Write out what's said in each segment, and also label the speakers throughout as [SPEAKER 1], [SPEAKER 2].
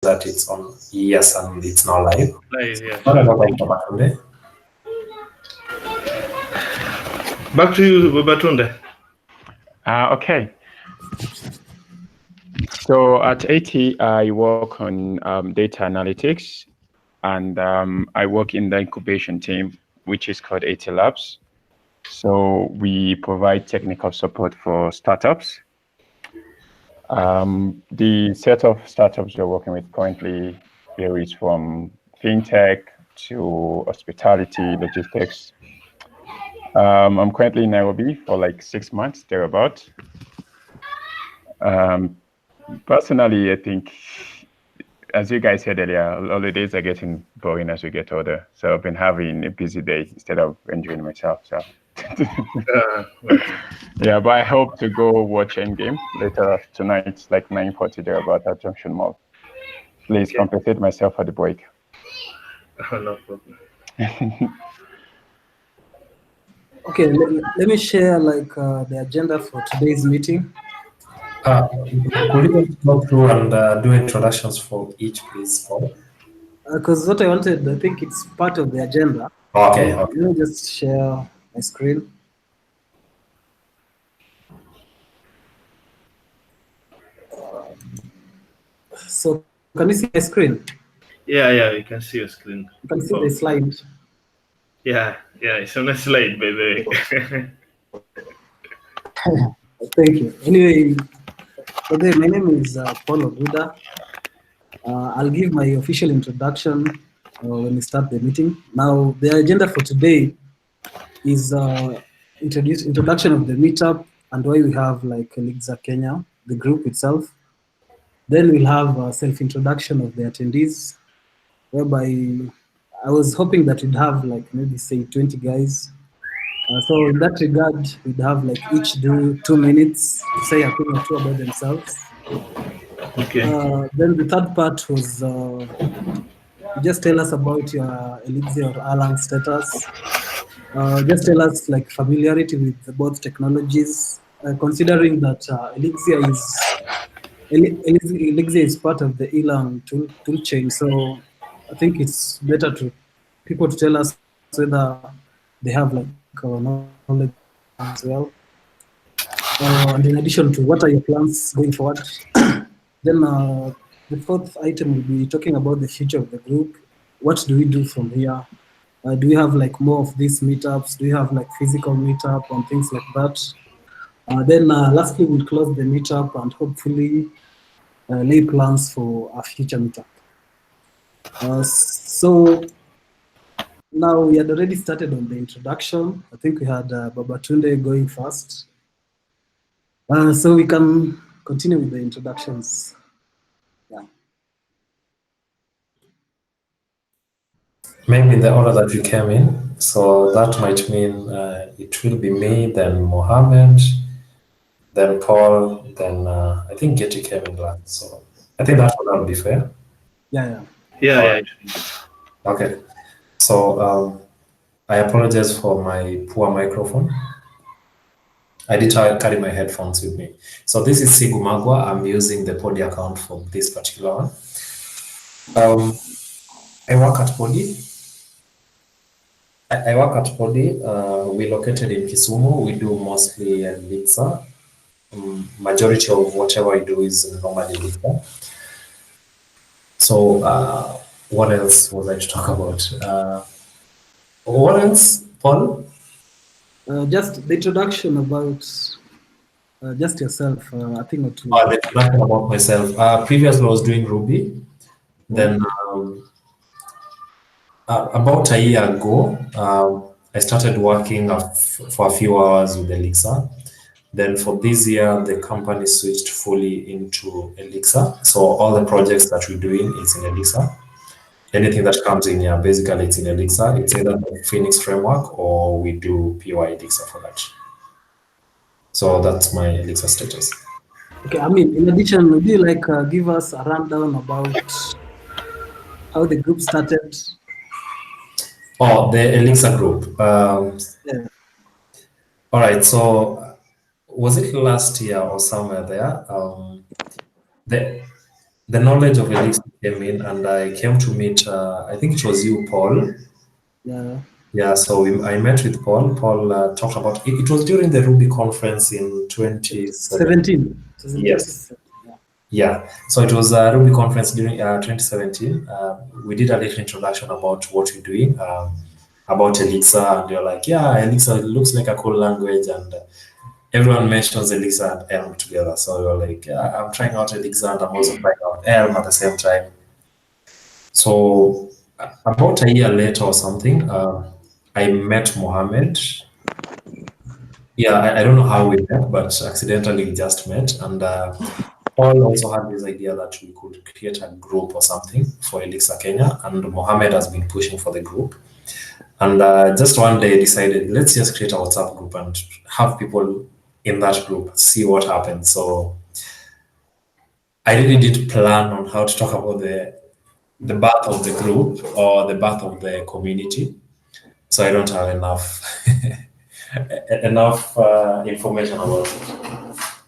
[SPEAKER 1] that it's on. Yes, and it's now live.
[SPEAKER 2] Live, yeah.
[SPEAKER 1] What
[SPEAKER 2] Sure.
[SPEAKER 1] about Babatunde?
[SPEAKER 2] Back to you, Babatunde.
[SPEAKER 3] Okay. So at AT, I work on data analytics, and I work in the incubation team, which is called AT Labs. So we provide technical support for startups. The set of startups we're working with currently varies from fintech to hospitality, logistics. I'm currently in Nairobi for like 6 months, thereabout. Personally, I think, as you guys said earlier, holidays are getting boring as we get older. So I've been having a busy day instead of enjoying myself. So yeah, but I hope to go watch Endgame later tonight, like 9:40 thereabout at Junction Mall. Please compensate myself for the break.
[SPEAKER 2] No problem.
[SPEAKER 4] Okay, let me share like the agenda for today's meeting.
[SPEAKER 1] Could you just go through and do introductions for each, please, Paul?
[SPEAKER 4] Because what I wanted, I think it's part of the agenda.
[SPEAKER 1] Okay.
[SPEAKER 4] Let me just share my screen. So can you see my screen?
[SPEAKER 2] Yeah, you can see your screen.
[SPEAKER 4] You can see the slide.
[SPEAKER 2] Yeah, it's on a slide, by the way.
[SPEAKER 4] Thank you. Anyway, okay, my name is Paul Oguda. I'll give my official introduction when we start the meeting. Now, the agenda for today is introduction of the meetup and why we have like Elixir Kenya, the group itself. Then we'll have a self-introduction of the attendees, whereby I was hoping that we'd have like maybe say 20 guys. So in that regard, we'd have like each do 2 minutes to say a thing or two about themselves.
[SPEAKER 2] Okay.
[SPEAKER 4] Then the third part was just tell us about your Elixir or Alan status. Just tell us like familiarity with both technologies, considering that Elixir is part of the Elang tool chain. So I think it's better to people to tell us whether they have like knowledge as well. And in addition to what are your plans going forward? Then the fourth item will be talking about the future of the group. What do we do from here? Do we have like more of these meetups? Do we have like physical meetup and things like that? Then lastly, we'll close the meetup and hopefully lay plans for a future meetup. So now we had already started on the introduction. I think we had Babatunde going first. So we can continue with the introductions. Yeah.
[SPEAKER 1] Maybe in the order that you came in. So that might mean it will be me, then Mohammed, then Paul, then I think Getty came in last. So I think that would be fair.
[SPEAKER 4] Yeah.
[SPEAKER 1] Okay. So I apologize for my poor microphone. I did carry my headphones with me. So this is Sigu Magwa. I'm using the Podi account for this particular one. I work at Podi. I work at Podi. We're located in Kisumu. We do mostly Elixir. Majority of whatever I do is normally Elixir. So what else was I to talk about? What else, Paul?
[SPEAKER 4] Just the introduction about just yourself, I think or two.
[SPEAKER 1] The introduction about myself. Previously, I was doing Ruby. Then about a year ago, I started working for a few hours with Elixir. Then for this year, the company switched fully into Elixir. So all the projects that we're doing is in Elixir. Anything that comes in here, basically it's in Elixir. It's either the Phoenix framework or we do pure Elixir for that. So that's my Elixir status.
[SPEAKER 4] Okay, I mean, in addition, would you like give us a rundown about how the group started?
[SPEAKER 1] Oh, the Elixir group.
[SPEAKER 4] Yeah.
[SPEAKER 1] All right, so was it last year or somewhere there? the knowledge of Elixir came in, and I came to meet, I think it was you, Paul.
[SPEAKER 4] Yeah.
[SPEAKER 1] Yeah, so I met with Paul. Paul talked about it. It was during the Ruby conference in 2017.
[SPEAKER 4] 17. It was in
[SPEAKER 1] Yes.
[SPEAKER 4] 2017. Yeah.
[SPEAKER 1] Yeah, so it was a Ruby conference during 2017. We did a little introduction about what we're doing, about Elixir, and you're like, yeah, Elixir looks like a cool language, and everyone mentions Elixir and Elm together. So you're like, yeah, I'm trying out Elixir, and I'm also trying out Elm at the same time. So about a year later or something, I met Mohammed. Yeah, I don't know how we met, but accidentally we just met, and Paul also had this idea that we could create a group or something for Elixir Kenya, and Mohammed has been pushing for the group. And just one day decided, let's just create a WhatsApp group and have people in that group, see what happens. So I really did plan on how to talk about the birth of the group or the birth of the community. So I don't have enough information about it.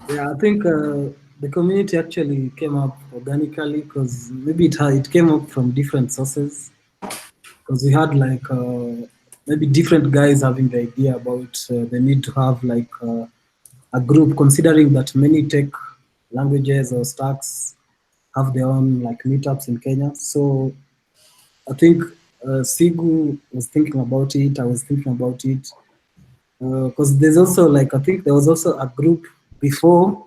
[SPEAKER 4] Yeah, I think the community actually came up organically because maybe it came up from different sources. Because we had like maybe different guys having the idea about the need to have like a group, considering that many tech languages or stacks have their own like meetups in Kenya. So I think Sigu was thinking about it. I was thinking about it because there's also like I think there was also a group before,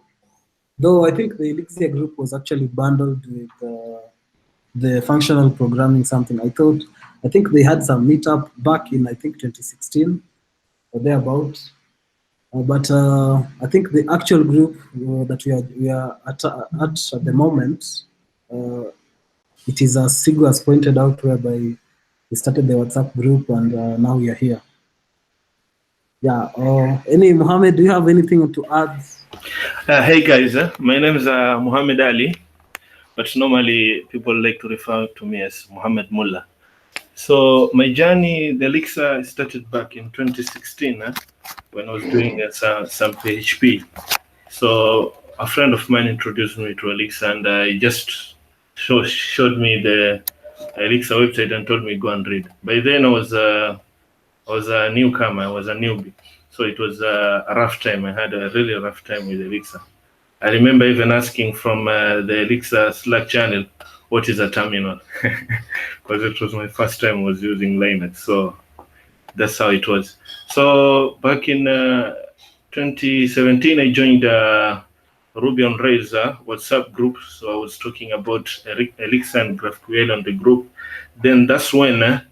[SPEAKER 4] though I think the Elixir group was actually bundled with the functional programming something. I think they had some meetup back in I think 2016 or thereabout. But I think the actual group that we are at the moment, it is as Sigu has pointed out, whereby we started the WhatsApp group and now we are here. Yeah. Any Mohammed, do you have anything to add?
[SPEAKER 2] Hey guys, my name is Muhammad Ali, but normally people like to refer to me as Muhammad Mullah. So my journey, the Elixir, started back in 2016 when I was doing some PHP. So a friend of mine introduced me to Elixir, and I just showed me the Elixir website and told me go and read. By then I was a newcomer, I was a newbie. So it was a rough time. I had a really rough time with Elixir. I remember even asking from the Elixir Slack channel, what is a terminal? Because it was my first time I was using Linux. So that's how it was. So back in 2017, I joined Ruby on Rails WhatsApp group. So I was talking about Elixir and GraphQL on the group. Then that's when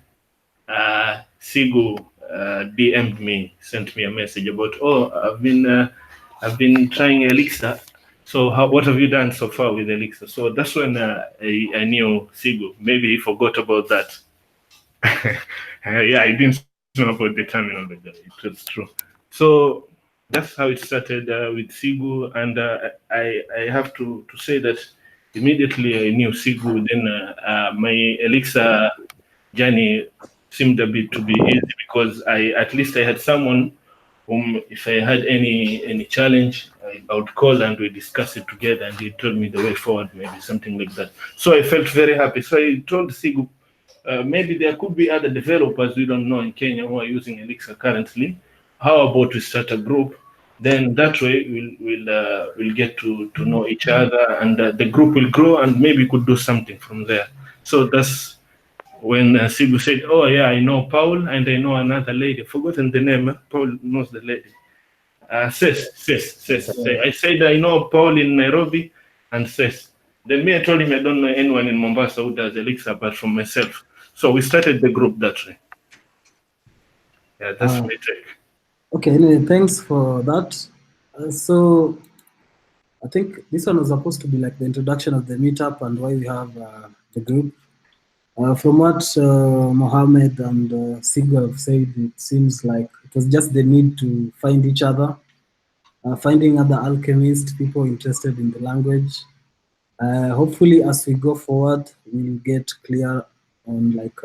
[SPEAKER 2] Sigu DM'd me, sent me a message about, I've been trying Elixir. So what have you done so far with Elixir? So that's when I knew Sigu. Maybe he forgot about that. Yeah, I didn't know about the terminal, but it was true. So that's how it started with Sigu, and I have to say that immediately I knew Sigu. Then my Elixir journey seemed a bit to be easy because at least I had someone whom, if I had any challenge, I would call and we discuss it together, and he told me the way forward, maybe something like that. So I felt very happy. So I told Sigu, maybe there could be other developers we don't know in Kenya who are using Elixir currently. How about we start a group? Then that way we'll get to know each other, and the group will grow, and maybe we could do something from there. So that's when Sigu said, oh yeah, I know Paul and I know another lady. I've forgotten the name. Paul knows the lady. Ses. I said I know Paul in Nairobi and Ses. Then me, I told him I don't know anyone in Mombasa who does Elixir apart from myself. So we started the group that way. Yeah, that's my take.
[SPEAKER 4] Okay, anyway, thanks for that. So I think this one was supposed to be like the introduction of the meetup and why we have the group. From what Mohammed and Sigu have said, it seems like it was just the need to find each other, finding other alchemists, people interested in the language. Hopefully, as we go forward, we'll get clear on like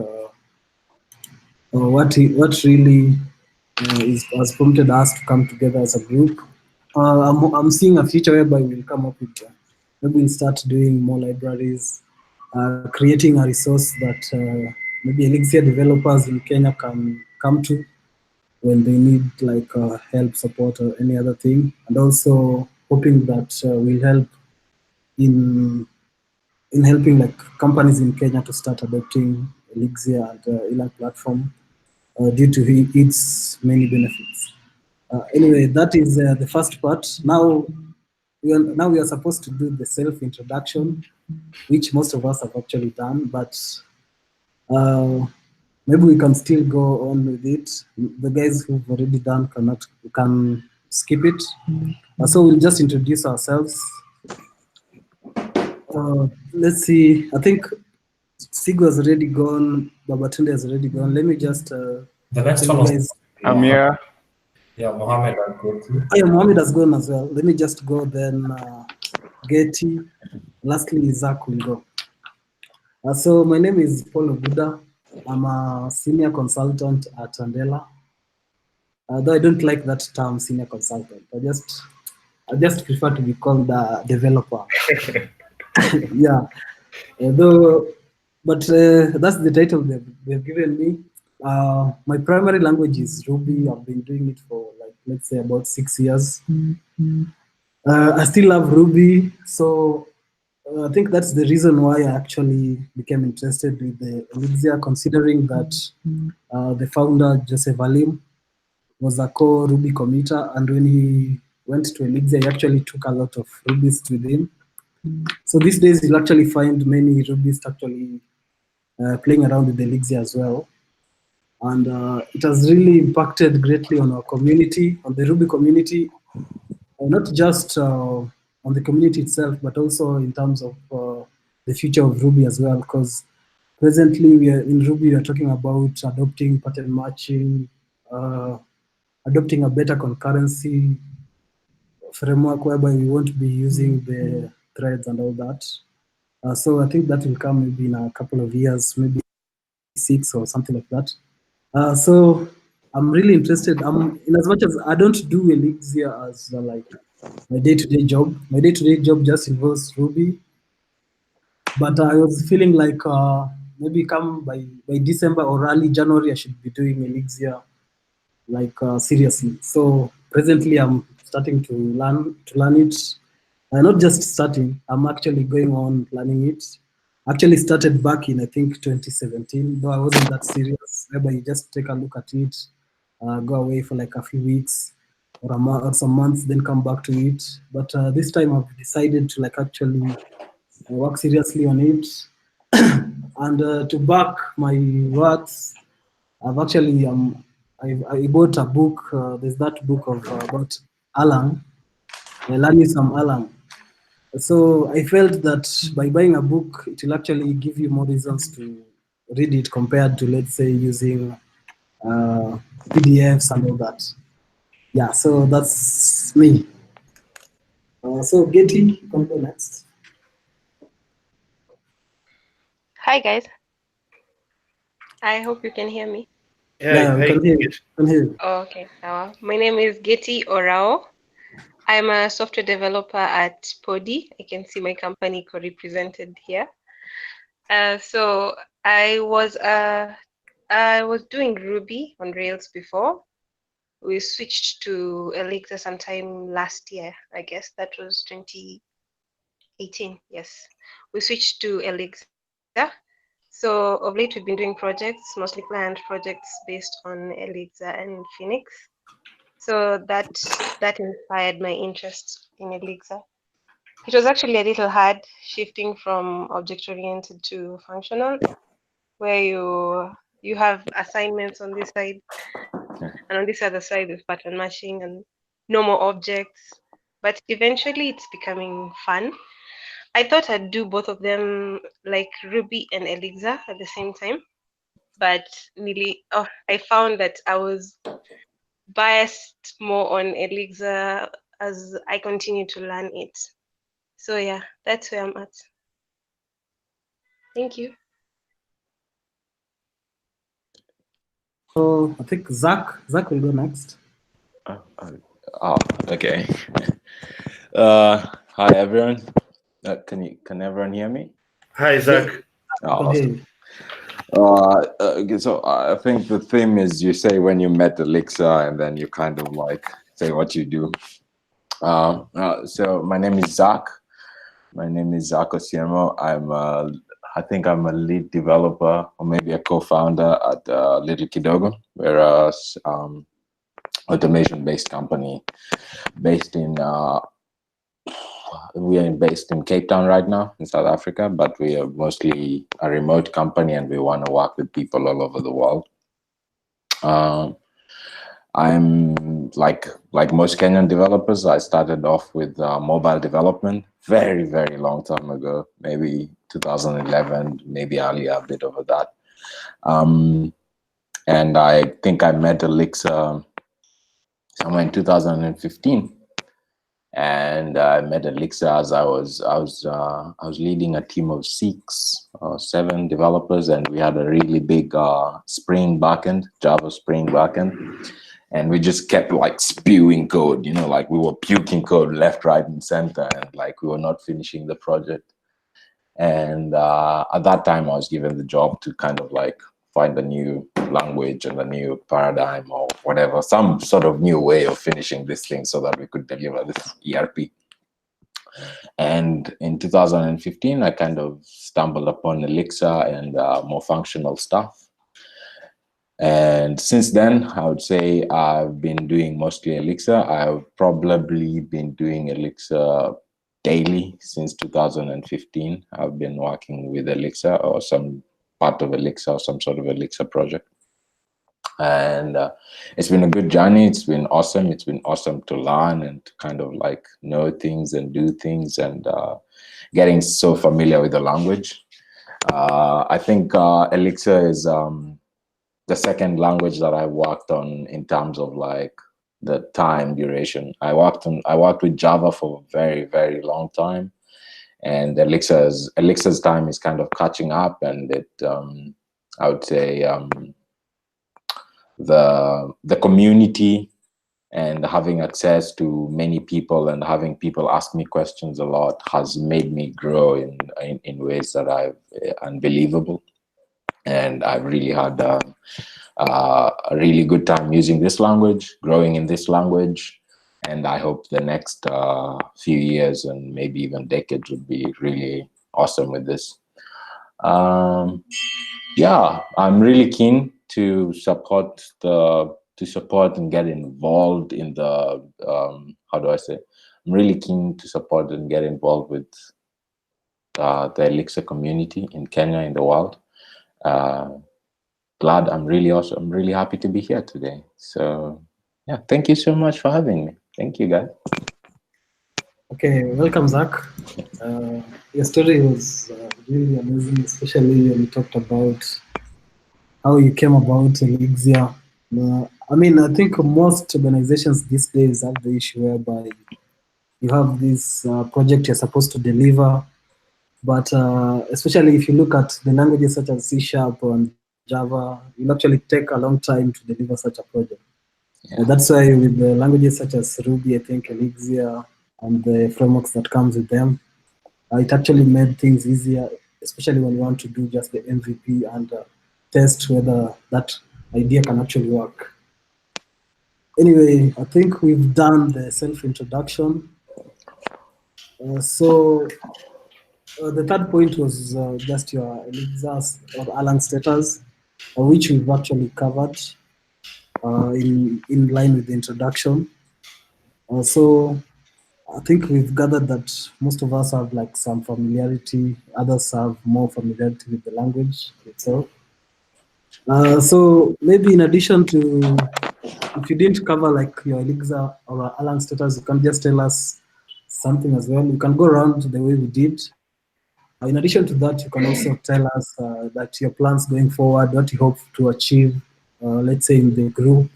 [SPEAKER 4] what really has prompted us to come together as a group. I'm seeing a future whereby we'll come up with maybe we'll start doing more libraries, creating a resource that maybe Elixir developers in Kenya can come to when they need like help, support, or any other thing, and also hoping that will help in helping like companies in Kenya to start adopting Elixir and Elang platform due to its many benefits. Anyway, that is the first part. Now we are supposed to do the self introduction, which most of us have actually done, but maybe we can still go on with it. The guys who've already done can skip it. So we'll just introduce ourselves. Let's see. I think Sigo has already gone. Babatunde has already gone. Let me just
[SPEAKER 1] The next
[SPEAKER 4] tell
[SPEAKER 1] one
[SPEAKER 4] you
[SPEAKER 1] was
[SPEAKER 4] guys.
[SPEAKER 3] I'm here.
[SPEAKER 1] yeah, Mohammed and Goti.
[SPEAKER 4] Oh, yeah, Mohammed has gone as well. Let me just go then. Getty. Lastly, Zach will go. So my name is Paul Oguda. I'm a senior consultant at Andela. Though I don't like that term, senior consultant. I just prefer to be called a developer. Yeah. But that's the title they've given me. My primary language is Ruby. I've been doing it for like, let's say about 6 years. I still love Ruby. So I think that's the reason why I actually became interested with the Elixir, considering that the founder, Joseph Alim, was a core Ruby committer. And when he went to Elixir, he actually took a lot of Rubysts with him. So these days, you'll actually find many Rubysts actually playing around with Elixir as well. And it has really impacted greatly on our community, on the Ruby community, not just on the community itself, but also in terms of the future of Ruby as well. Because presently, we are in Ruby, we are talking about adopting pattern matching, adopting a better concurrency framework whereby we won't be using the threads and all that. So I think that will come maybe in a couple of years, maybe 6 or something like that. So I'm really interested. In as much as I don't do Elixir as like my day-to-day job. My day-to-day job just involves Ruby. But I was feeling like maybe come by December or early January, I should be doing Elixir like seriously. So presently, I'm starting to learn it. Not just starting, I'm actually going on learning it. Actually started back in I think 2017, though I wasn't that serious. Whereby you just take a look at it, go away for like a few weeks or or some months, then come back to it. But this time I've decided to like actually work seriously on it. And to back my words, I've actually I bought a book. There's that book of about Erlang, learning some Erlang. So I felt that by buying a book, it will actually give you more reasons to read it compared to, let's say, using PDFs and all that. Yeah, so that's me. So Getty, you can go next.
[SPEAKER 5] Hi guys. I hope you can hear me.
[SPEAKER 4] Yeah, we can hear you. Can hear you.
[SPEAKER 5] Oh, okay. My name is Getty Orao. I'm a software developer at Podi. I can see my company co-represented here. So I was doing Ruby on Rails before. We switched to Elixir sometime last year. I guess that was 2018. Yes, we switched to Elixir. So of late, we've been doing projects, mostly client projects based on Elixir and Phoenix. So that inspired my interest in Elixir. It was actually a little hard shifting from object-oriented to functional, where you have assignments on this side, and on this other side is pattern matching and no more objects. But eventually, it's becoming fun. I thought I'd do both of them, like Ruby and Elixir at the same time. But I found that I was biased more on Elixir as I continue to learn it. So yeah, that's where I'm at. Thank you.
[SPEAKER 4] So I think Zach will go next.
[SPEAKER 6] Okay. Hi everyone. Can everyone hear me?
[SPEAKER 2] Hi, Zach.
[SPEAKER 6] Oh,
[SPEAKER 4] Okay.
[SPEAKER 6] awesome. Okay, so I think the theme is you say when you met Elixir, and then you kind of like say what you do. So my name is Zach. My name is Zach Osiemo. I think I'm a lead developer or maybe a co-founder at Little Kidogo. We're a automation-based company based in. We are based in Cape Town right now in South Africa, but we are mostly a remote company, and we want to work with people all over the world. I'm like most Kenyan developers. I started off with mobile development very, very long time ago, maybe 2011, maybe earlier, a bit over that. And I think I met Elixir somewhere in 2015, and I met Elixir as I was leading a team of 6 or 7 developers, and we had a really big Spring backend, Java Spring backend. And we just kept like spewing code, like we were puking code left, right, and center, and like we were not finishing the project. And at that time, I was given the job to kind of like find a new language and a new paradigm or whatever, some sort of new way of finishing this thing so that we could deliver this ERP. And in 2015, I kind of stumbled upon Elixir and more functional stuff. And since then, I would say I've been doing mostly Elixir. I've probably been doing Elixir daily since 2015. I've been working with Elixir or some part of Elixir, some sort of Elixir project. And it's been a good journey. It's been awesome. It's been awesome to learn and to kind of like know things and do things and getting so familiar with the language. I think Elixir is the second language that I worked on in terms of like the time duration. I worked with Java for a very, very long time, and Elixir's time is kind of catching up, and it I would say the community and having access to many people and having people ask me questions a lot has made me grow in ways that I've unbelievable. And I've really had a really good time using this language, growing in this language, and I hope the next few years and maybe even decades would be really awesome with this. Yeah, I'm really keen to support and get involved in the how do I say? I'm really keen to support and get involved with the Elixir community in Kenya, in the world. Glad, I'm really happy to be here today. So yeah, thank you so much for having me. Thank you, guys.
[SPEAKER 4] Okay, welcome, Zach. Your story was really amazing, especially when you talked about how you came about Elixir. I mean, I think most organizations these days have the issue whereby you have this project you're supposed to deliver, but especially if you look at the languages such as C# and Java, you'll actually take a long time to deliver such a project.
[SPEAKER 6] Yeah.
[SPEAKER 4] That's why with the languages such as Ruby, I think Elixir and the frameworks that comes with them, it actually made things easier, especially when you want to do just the MVP and test whether that idea can actually work. Anyway, I think we've done the self-introduction. So the third point was just your Elixir or Erlang status, which we've actually covered in line with the introduction. So I think we've gathered that most of us have like some familiarity, others have more familiarity with the language itself. So maybe in addition to, if you didn't cover like your Elixir or Erlang status, you can just tell us something as well. You can go around the way we did. In addition to that, you can also tell us that your plans going forward, what you hope to achieve, let's say in the group.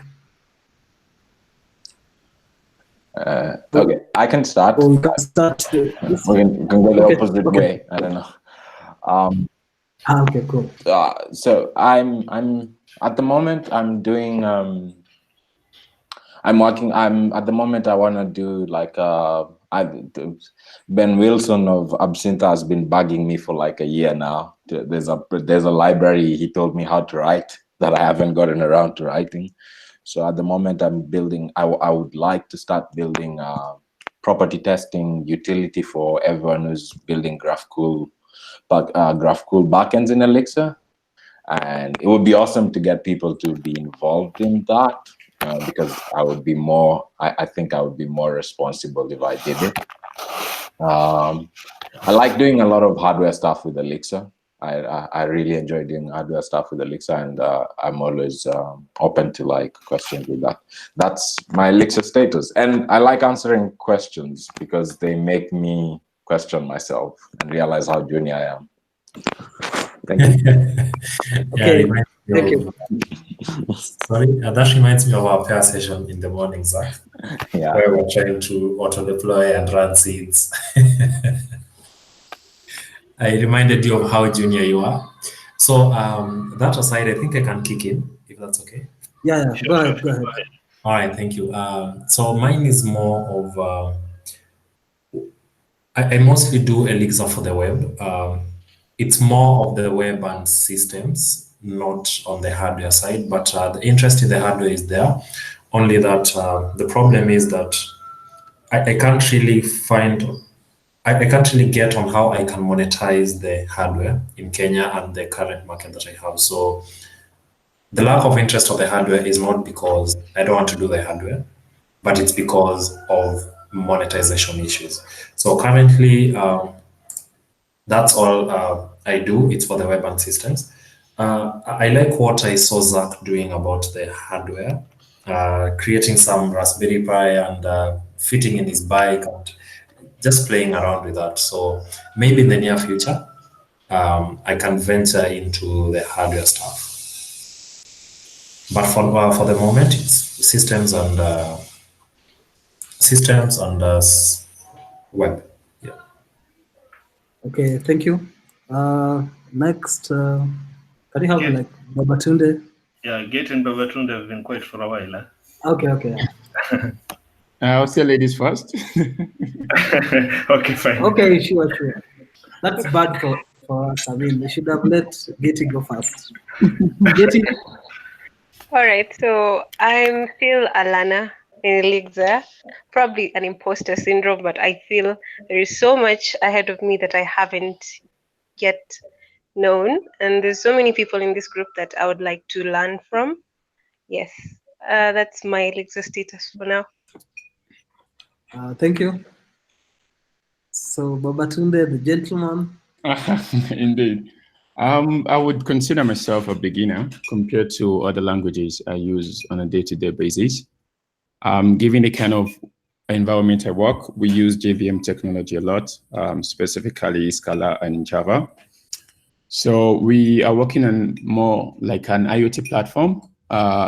[SPEAKER 6] Okay, I can start.
[SPEAKER 4] Or we can start.
[SPEAKER 6] We can go the opposite way. I don't know.
[SPEAKER 4] Okay, cool.
[SPEAKER 6] So I'm at the moment I'm doing I'm working. I'm at the moment I want to do like a Ben Wilson of Absintha has been bugging me for like a year now. There's a library he told me how to write that I haven't gotten around to writing. So at the moment I'm building, I would like to start building property testing utility for everyone who's building GraphQL backends in Elixir. And it would be awesome to get people to be involved in that because I would be more, I think I would be more responsible if I did it. I like doing a lot of hardware stuff with Elixir. I really enjoy doing hardware stuff with Elixir, and I'm always open to like questions with that. That's my Elixir status. And I like answering questions because they make me question myself and realize how junior I am. Thank you.
[SPEAKER 4] Okay,
[SPEAKER 1] Yeah,
[SPEAKER 4] thank you.
[SPEAKER 1] Sorry, that reminds me of our pair session in the morning, Zach,
[SPEAKER 6] Yeah.
[SPEAKER 1] where we're trying to auto-deploy and run seeds. I reminded you of how junior you are. So that aside, I think I can kick in, if that's okay.
[SPEAKER 4] Yeah,
[SPEAKER 2] Sure,
[SPEAKER 4] go ahead,
[SPEAKER 2] sure,
[SPEAKER 4] go ahead.
[SPEAKER 2] go ahead.
[SPEAKER 1] All right, thank you. So mine is more of, I mostly do Elixir for the web. It's more of the web and systems, not on the hardware side, but the interest in the hardware is there. Only that the problem is that I can't really I can't really get on how I can monetize the hardware in Kenya and the current market that I have. So the lack of interest of the hardware is not because I don't want to do the hardware, but it's because of monetization issues. So currently, that's all I do. It's for the web and systems. I like what I saw Zach doing about the hardware, creating some Raspberry Pi and fitting in his bike and just playing around with that. So maybe in the near future, I can venture into the hardware stuff. But for the moment, it's systems and web. Yeah.
[SPEAKER 4] Okay, thank you. Next, can you have
[SPEAKER 2] Yeah.
[SPEAKER 4] like Babatunde?
[SPEAKER 2] Yeah, Gate and Babatunde have been quiet for a while. Huh?
[SPEAKER 4] Okay, okay.
[SPEAKER 3] I'll say ladies first.
[SPEAKER 2] Okay, fine.
[SPEAKER 4] Okay, sure, sure. That's bad for us. I mean, we should have let Getty go first. Getty?
[SPEAKER 5] All right, so I'm still Alana in Elixir, probably an imposter syndrome, but I feel there is so much ahead of me that I haven't yet known, and there's so many people in this group that I would like to learn from. Yes, that's my Elixir status for now.
[SPEAKER 4] Thank you. So, Babatunde, the gentleman.
[SPEAKER 3] Indeed. I would consider myself a beginner compared to other languages I use on a day-to-day basis. Given the kind of environment I work, we use JVM technology a lot, specifically Scala and Java. So we are working on more like an IoT platform,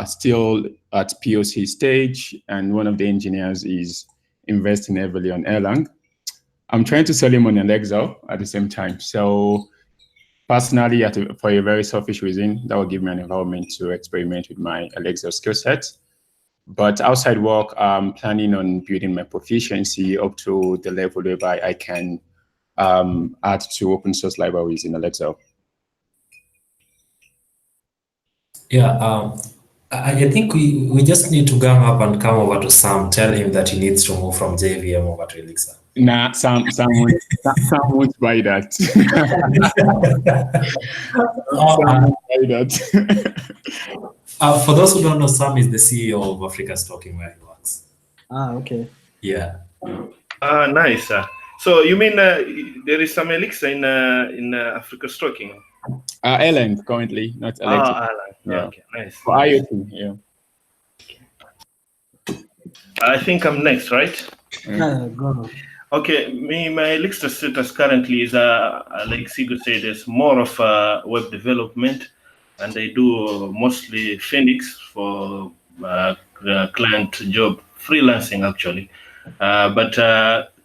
[SPEAKER 3] still at POC stage, and one of the engineers is investing heavily on Erlang. I'm trying to sell him on Elixir at the same time. So personally, for a very selfish reason, that will give me an environment to experiment with my Elixir skill set. But outside work, I'm planning on building my proficiency up to the level whereby I can add to open source libraries in Elixir.
[SPEAKER 1] Yeah, I think we just need to gang up and come over to Sam, tell him that he needs to move from JVM over to Elixir.
[SPEAKER 3] Nah, Sam won't buy that. Sam won't buy that.
[SPEAKER 1] For those who don't know, Sam is the CEO of Africa's Talking, where he works.
[SPEAKER 4] Okay.
[SPEAKER 1] Yeah.
[SPEAKER 2] Nice. So you mean there is some Elixir in Africa's Talking?
[SPEAKER 3] Erlang currently, not Elixir.
[SPEAKER 2] Erlang.
[SPEAKER 3] Yeah.
[SPEAKER 2] Okay, nice.
[SPEAKER 3] For IoT, yeah.
[SPEAKER 2] I think I'm next, right?
[SPEAKER 4] Go.
[SPEAKER 2] Okay, my Elixir status currently is, like Sigo said, is more of web development, and I do mostly Phoenix for client job, freelancing actually. But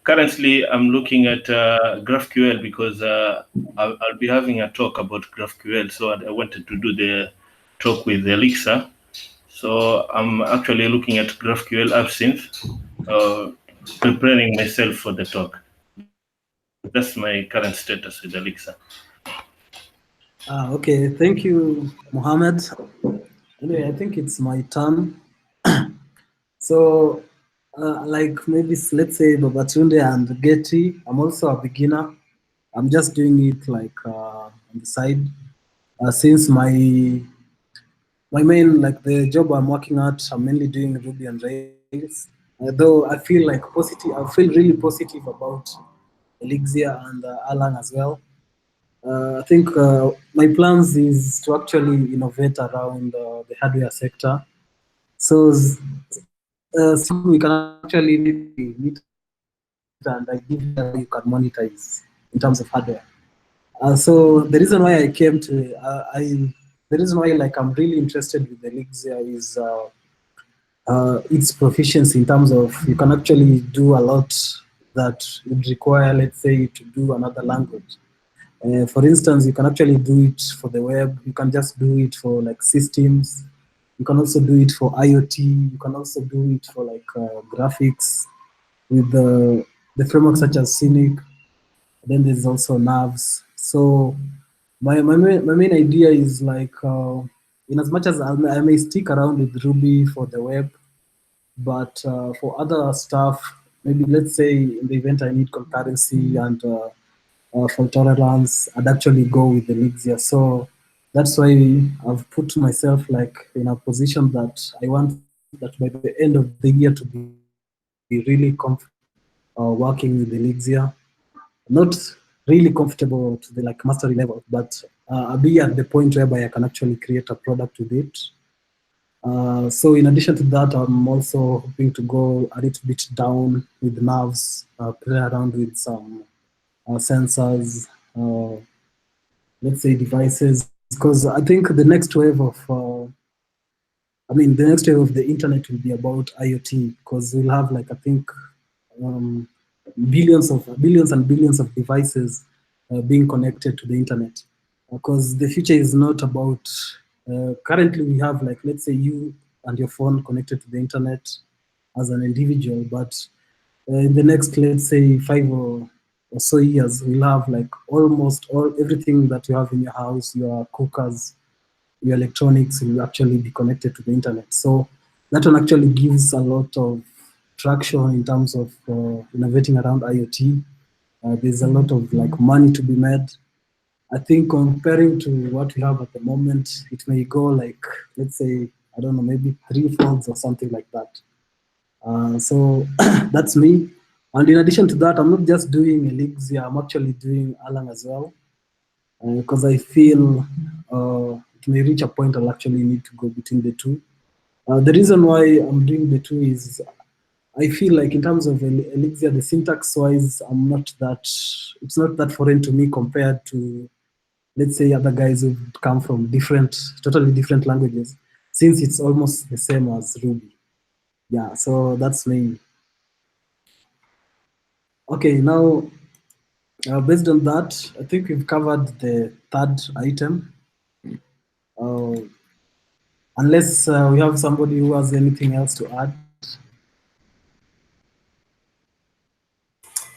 [SPEAKER 2] currently I'm looking at GraphQL because I'll be having a talk about GraphQL, so I wanted to do the talk with Elixir. So I'm actually looking at GraphQL Absinthe. preparing myself for the talk. That's my current status with Elixir.
[SPEAKER 4] Okay, thank you, Mohammed. Anyway, I think it's my turn. So, like maybe let's say Babatunde and Getty, I'm also a beginner. I'm just doing it like on the side. Since my main like the job I'm working at, I'm mainly doing Ruby and Rails. Though I feel like positive, I feel really positive about Elixir and Alan as well. I think my plans is to actually innovate around the hardware sector. So soon we can actually maybe meet and I give you how you can monetize in terms of hardware. So the reason why I came to the reason why like I'm really interested with Elixir is its proficiency in terms of you can actually do a lot that would require, let's say, to do another language. For instance, you can actually do it for the web. You can just do it for like systems. You can also do it for IoT. You can also do it for like graphics with the frameworks such as Scenic. Then there's also Nerves. So my main idea is like, in as much as I may stick around with Ruby for the web, but for other stuff, maybe let's say in the event I need concurrency and fault tolerance, I'd actually go with Elixir. So that's why I've put myself like in a position that I want that by the end of the year to be really comfortable working with Elixir. Not really comfortable to the like mastery level, but I'll be at the point whereby I can actually create a product with it. So in addition to that, I'm also hoping to go a little bit down with nerves, play around with some sensors, let's say devices, because I think the next wave of, the next wave of the internet will be about IoT, because we'll have like, I think, um, billions and billions of devices being connected to the internet. Because the future is not about, currently we have like, let's say you and your phone connected to the internet as an individual, but in the next, let's say 5 or so years, we'll have like almost everything that you have in your house, your cookers, your electronics will actually be connected to the internet. So that one actually gives a lot of traction in terms of innovating around IoT. There's a lot of like money to be made. I think comparing to what we have at the moment, it may go like, let's say, I don't know, maybe 3 folds or something like that. So that's me. And in addition to that, I'm not just doing Elixir, I'm actually doing Alang as well. Because I feel it may reach a point I'll actually need to go between the two. The reason why I'm doing the two is I feel like in terms of Elixir, the syntax wise, it's not that foreign to me compared to, let's say, other guys who come from totally different languages, since it's almost the same as Ruby. Yeah, so that's me. Okay, now, based on that, I think we've covered the third item. Unless we have somebody who has anything else to add.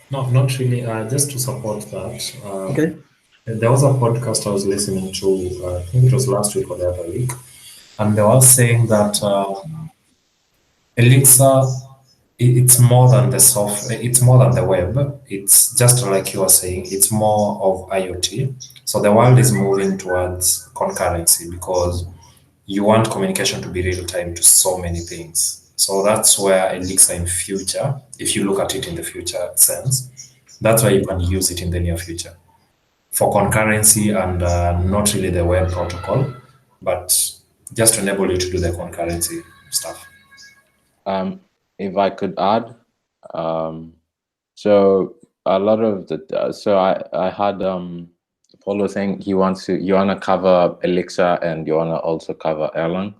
[SPEAKER 1] No, not really. Just to support that.
[SPEAKER 4] Okay.
[SPEAKER 1] There was a podcast I was listening to, I think it was last week or the other week, and they were saying that Elixir, it's more than the software, it's more than the web. It's just like you were saying, it's more of IoT. So the world is moving towards concurrency because you want communication to be real time to so many things. So that's where Elixir in future, if you look at it in the future sense, that's why you can use it in the near future for concurrency and not really the web protocol, but just to enable you to do the concurrency stuff.
[SPEAKER 6] If I could add, so a lot of the so I had Paulo saying you want to cover Elixir and you want to also cover Erlang.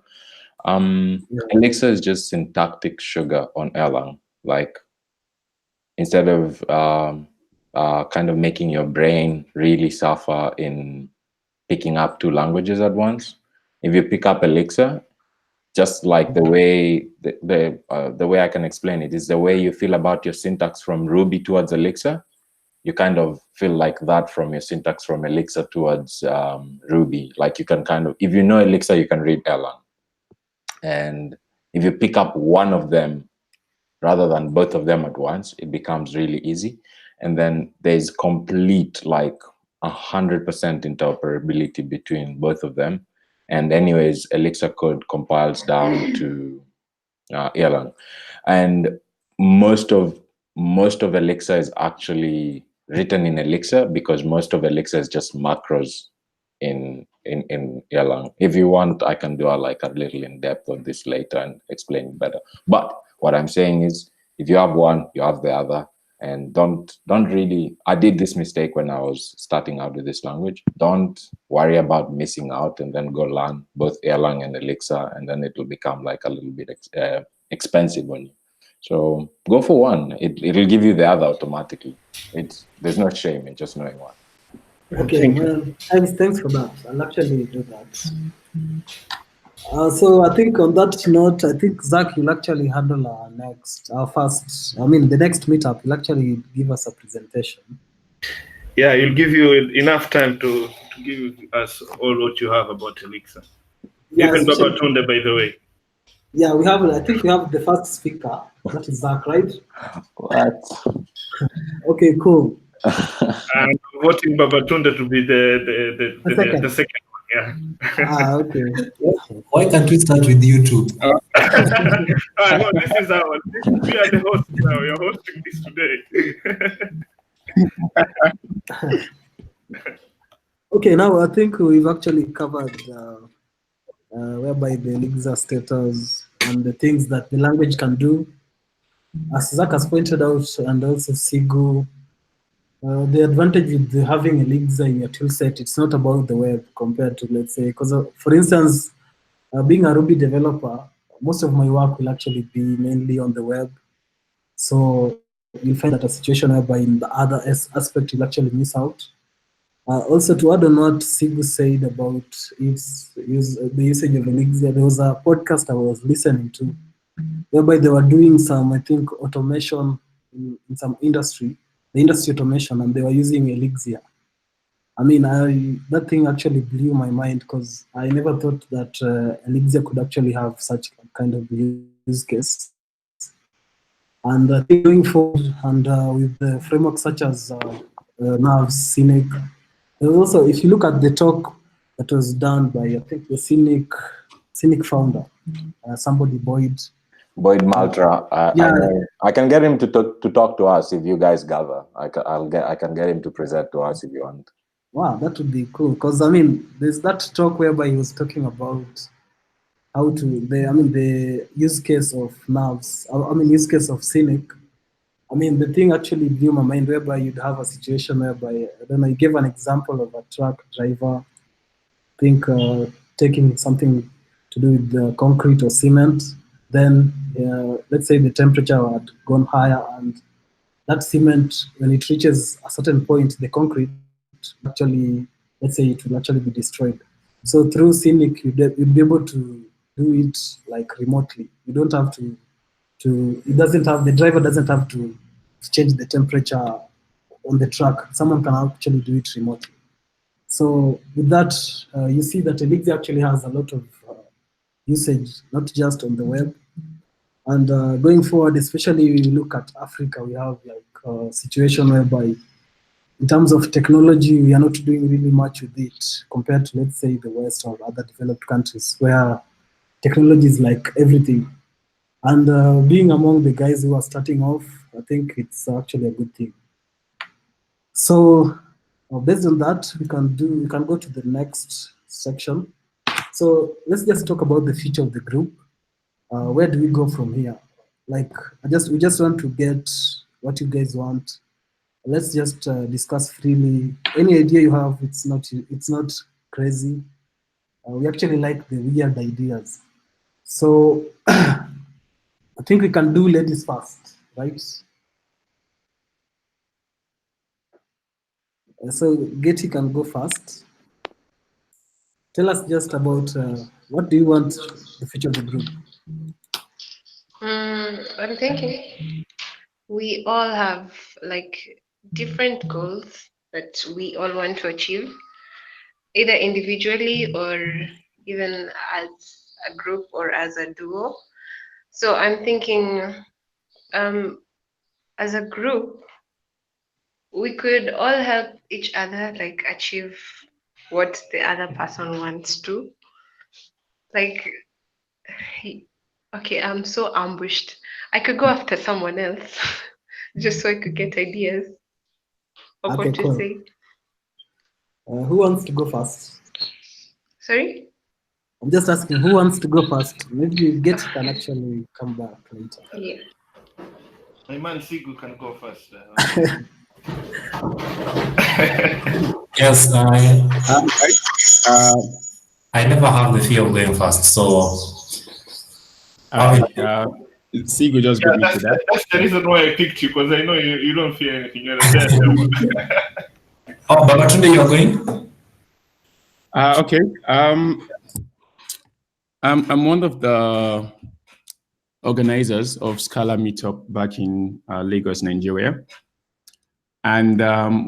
[SPEAKER 6] Elixir is just syntactic sugar on Erlang, like instead of kind of making your brain really suffer in picking up two languages at once. If you pick up Elixir, just like the way the way I can explain it is the way you feel about your syntax from Ruby towards Elixir. You kind of feel like that from your syntax from Elixir towards Ruby. Like you can kind of, if you know Elixir, you can read Erlang. And if you pick up one of them rather than both of them at once, it becomes really easy. And then there's complete, like 100% interoperability between both of them. And anyways, Elixir code compiles down to Erlang. And most of Elixir is actually written in Elixir, because most of Elixir is just macros in Erlang. If you want, I can do a little in depth on this later and explain it better. But what I'm saying is, if you have one, you have the other. And don't really, I did this mistake when I was starting out with this language. Don't worry about missing out and then go learn both Erlang and Elixir, and then it will become like a little bit expensive on you. So go for one. It'll give you the other automatically. There's no shame in just knowing one.
[SPEAKER 4] Okay, well, thanks for that. I'll actually do that. So I think on that note, I think Zach will actually handle our the next meetup. He'll actually give us a presentation.
[SPEAKER 2] Yeah, it'll give you enough time to give us all what you have about Elixir.
[SPEAKER 4] Yeah,
[SPEAKER 2] Even Babatunde, by the way.
[SPEAKER 4] Yeah, I think we have the first speaker. That is Zach, right?
[SPEAKER 6] What?
[SPEAKER 4] Okay, cool.
[SPEAKER 2] I'm voting Babatunde to be the second one. Yeah.
[SPEAKER 4] Okay.
[SPEAKER 1] Why can't we start with YouTube?
[SPEAKER 2] No, this is we are the hosts now. You're hosting this today.
[SPEAKER 4] Okay, now I think we've actually covered whereby the Elixir status and the things that the language can do. As Zach has pointed out, and also Sigu, the advantage with having Elixir in your toolset, it's not about the web compared to, let's say, because for instance, being a Ruby developer, most of my work will actually be mainly on the web. So you'll find that a situation whereby in the other aspect you'll actually miss out. Also, to add on what Sigu said about the usage of Elixir, there was a podcast I was listening to whereby they were doing some, I think, automation in some industry, the industry automation, and they were using Elixir. I mean, that thing actually blew my mind, because I never thought that Elixir could actually have such kind of use case. And I think going forward, and with the frameworks such as Nav, Cynic, also, if you look at the talk that was done by, I think, the Cynic founder, somebody Boyd
[SPEAKER 6] Maltra.
[SPEAKER 4] Yeah.
[SPEAKER 6] I can get him to talk to us if you guys gather. I can get him to present to us if you want.
[SPEAKER 4] Wow, that would be cool. Because I mean, there's that talk whereby he was talking about how the use case of nerves. Use case of Cynic. I mean, the thing actually blew my mind, whereby you'd have a situation whereby, I don't know, you gave an example of a truck driver, I think, taking something to do with the concrete or cement. Then, let's say the temperature had gone higher, and that cement, when it reaches a certain point, the concrete actually, let's say it will actually be destroyed. So through Cynic, you'd be able to do it like remotely. You don't have the driver doesn't have to change the temperature on the truck. Someone can actually do it remotely. So with that, you see that Elixir actually has a lot of usage, not just on the web. And going forward, especially when you look at Africa, we have like a situation whereby, in terms of technology, we are not doing really much with it compared to, let's say, the West or other developed countries, where technology is like everything. And being among the guys who are starting off, I think it's actually a good thing. So based on that, we can go to the next section. So let's just talk about the future of the group. Where do we go from here? Like, we just want to get what you guys want. Let's just discuss freely. Any idea you have, it's not crazy. We actually like the weird ideas. So I think we can do ladies first, right? So Getty can go first. Tell us just about what do you want the future of the group?
[SPEAKER 5] I'm thinking we all have like different goals that we all want to achieve, either individually or even as a group or as a duo. So I'm thinking, um, as a group, we could all help each other like achieve what the other person wants to. Like, okay, I'm so ambushed. I could go after someone else just so I could get ideas of
[SPEAKER 4] Okay,
[SPEAKER 5] what to
[SPEAKER 4] cool.
[SPEAKER 5] say.
[SPEAKER 4] Who wants to go first?
[SPEAKER 5] Sorry?
[SPEAKER 4] I'm just asking who wants to go first. Maybe Get can actually come back later.
[SPEAKER 5] Yeah.
[SPEAKER 2] My man Sigu can go first.
[SPEAKER 1] Yes,
[SPEAKER 3] Uh,
[SPEAKER 1] I never have the fear of going first, so
[SPEAKER 3] Sigo just
[SPEAKER 2] Yeah,
[SPEAKER 3] got me to that.
[SPEAKER 2] that's the reason why I picked you, because I know you don't fear anything. You're a daredevil.
[SPEAKER 1] oh, Babatunde, you're going?
[SPEAKER 3] Okay. I'm one of the organizers of Scala Meetup back in Lagos, Nigeria. And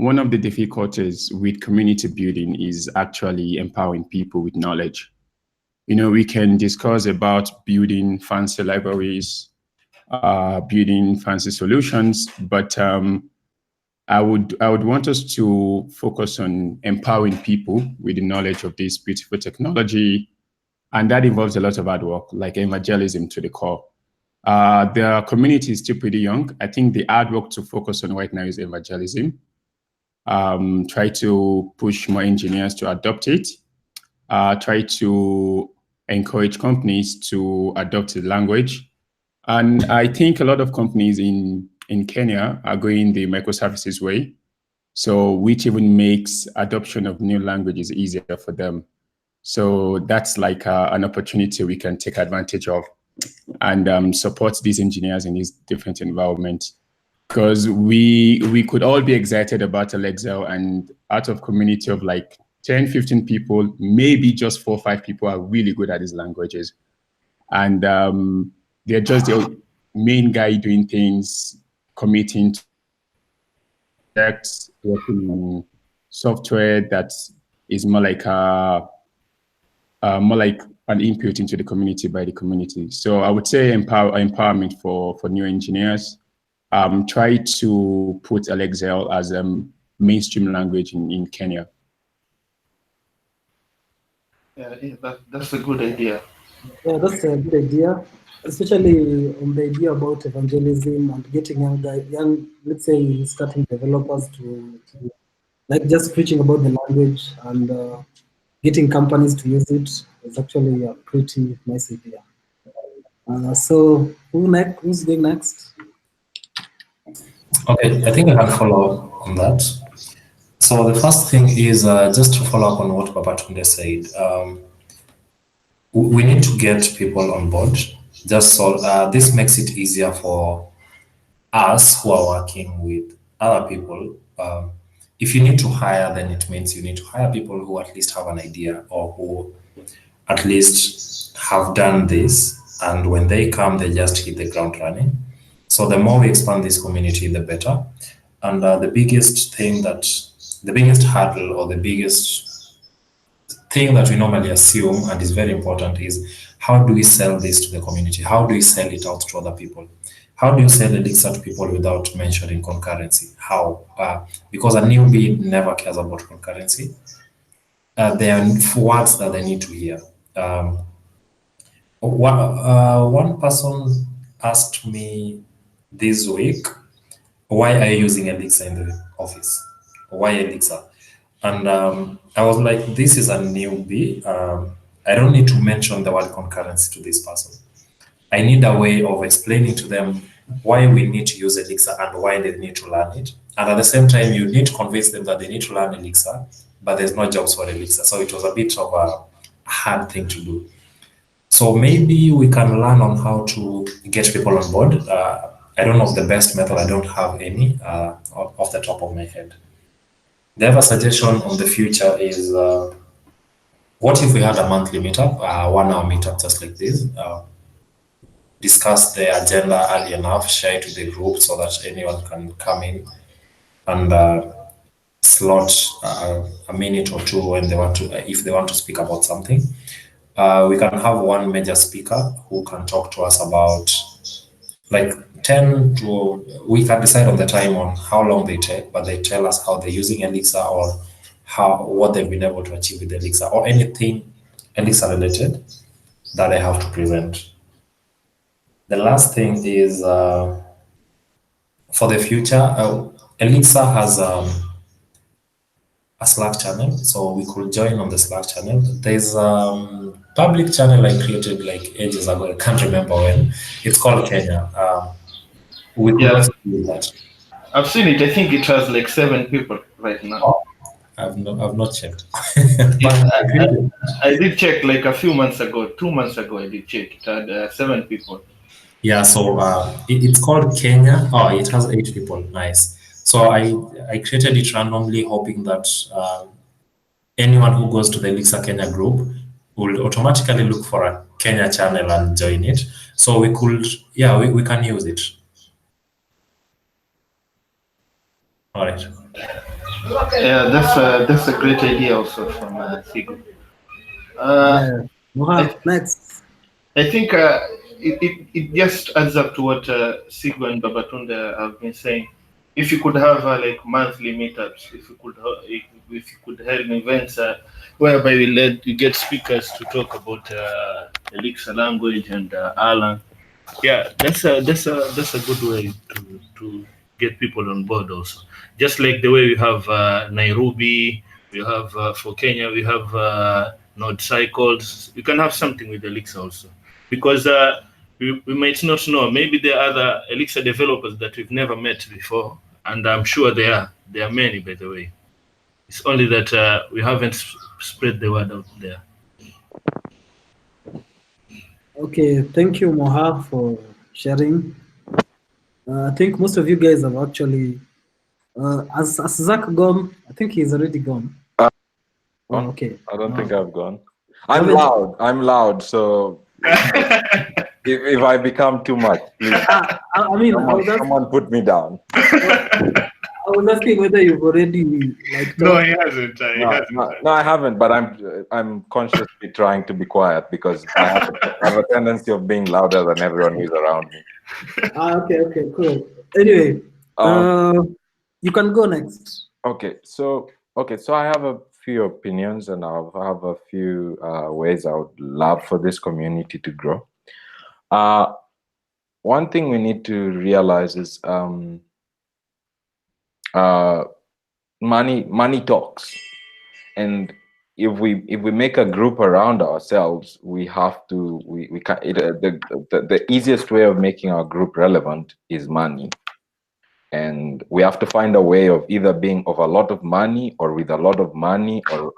[SPEAKER 3] one of the difficulties with community building is actually empowering people with knowledge. You know, we can discuss about building fancy libraries, building fancy solutions, but I would want us to focus on empowering people with the knowledge of this beautiful technology, and that involves a lot of hard work, like evangelism to the core. The community is still pretty young. I think the hard work to focus on right now is evangelism. Try to push more engineers to adopt it. Try to encourage companies to adopt the language. And I think a lot of companies in Kenya are going the microservices way, so which even makes adoption of new languages easier for them. So that's like an opportunity we can take advantage of and support these engineers in these different environments. Because we could all be excited about Elixir, and out of community of like 10, 15 people, maybe just 4 or 5 people are really good at these languages. And they're just the main guy doing things, committing to projects, working on software that is more like an input into the community by the community. So I would say empowerment for new engineers. Try to put Elixir as a mainstream language in Kenya.
[SPEAKER 2] Yeah, that's a good idea.
[SPEAKER 4] Yeah, that's a good idea, especially on the idea about evangelism and getting young, let's say, starting developers to like just preaching about the language and getting companies to use it is actually a pretty nice idea. So who's going next?
[SPEAKER 1] Okay, I think I can follow up on that. So the first thing is just to follow up on what Babatunde said. We need to get people on board. Just so this makes it easier for us who are working with other people. If you need to hire, then it means you need to hire people who at least have an idea or who at least have done this. And when they come, they just hit the ground running. So the more we expand this community, the better. And the biggest hurdle or the biggest thing that we normally assume and is very important is how do we sell this to the community? How do we sell it out to other people? How do you sell Elixir to people without mentioning concurrency? How? Because a newbie never cares about concurrency. There are words that they need to hear. One person asked me this week, why are you using Elixir in the office? Why Elixir? And I was like, this is a newbie. I don't need to mention the word concurrency to this person. I need a way of explaining to them why we need to use Elixir and why they need to learn it. And at the same time, you need to convince them that they need to learn Elixir, but there's no jobs for Elixir. So it was a bit of a hard thing to do. So maybe we can learn on how to get people on board. I don't know the best method. I don't have any off the top of my head. The other suggestion on the future is what if we had a monthly meetup, 1 hour meetup just like this? Discuss the agenda early enough, share it to the group so that anyone can come in and slot a minute or two when they want to, if they want to speak about something. We can have one major speaker who can talk to us about like 10 to, we can decide on the time on how long they take, but they tell us how they're using Elixir or what they've been able to achieve with Elixir or anything Elixir related that they have to present. The last thing is for the future, Elixir has a Slack channel, so we could join on the Slack channel. There's public channel I created like ages ago. I can't remember when. It's called Kenya. We could
[SPEAKER 2] Yeah,
[SPEAKER 1] also do that.
[SPEAKER 2] I've seen it. I think it has like 7 people right now.
[SPEAKER 1] Oh, I've not checked.
[SPEAKER 2] It,
[SPEAKER 1] But I
[SPEAKER 2] I,
[SPEAKER 1] created.
[SPEAKER 2] I did check like a few months ago, 2 months ago. I did check. It had 7 people.
[SPEAKER 1] Yeah, so it's called Kenya. Oh, it has 8 people. Nice. So I created it randomly, hoping that anyone who goes to the Elixir Kenya group will automatically look for a Kenya channel and join it. So we could, yeah, we can use it. All right.
[SPEAKER 2] Yeah, that's a great idea also from Sigo.
[SPEAKER 4] Yeah. Moha, next.
[SPEAKER 2] I think it just adds up to what Sigo and Babatunde have been saying. If you could have like monthly meetups, if you could hold events whereby you get speakers to talk about Elixir language and Alan, yeah, that's a good way to get people on board also. Just like the way we have Nairobi, we have for Kenya, we have Node Cycles. You can have something with Elixir also, because we might not know. Maybe there are other Elixir developers that we've never met before, and I'm sure there are. There are many, by the way. It's only that we haven't spread the word out there.
[SPEAKER 4] Okay, thank you, Moha, for sharing. I think most of you guys have actually. Has Zach gone? I think he's already gone. Oh, okay.
[SPEAKER 6] I don't think I've gone.
[SPEAKER 4] Have
[SPEAKER 6] I'm
[SPEAKER 4] it-
[SPEAKER 6] loud. I'm loud. So if I become too much, please,
[SPEAKER 4] I mean,
[SPEAKER 6] someone put me down.
[SPEAKER 4] I was asking whether you've already like.
[SPEAKER 2] No,
[SPEAKER 4] talked.
[SPEAKER 2] he hasn't. He hasn't.
[SPEAKER 6] No, I haven't. But I'm consciously trying to be quiet because I have a tendency of being louder than everyone who's around me.
[SPEAKER 4] Okay, cool. Anyway, you can go next.
[SPEAKER 6] Okay, so I have a few opinions and I have a few ways I would love for this community to grow. One thing we need to realize is money talks, and if we make a group around ourselves, we have to we can the easiest way of making our group relevant is money. And we have to find a way of either being of a lot of money or with a lot of money, or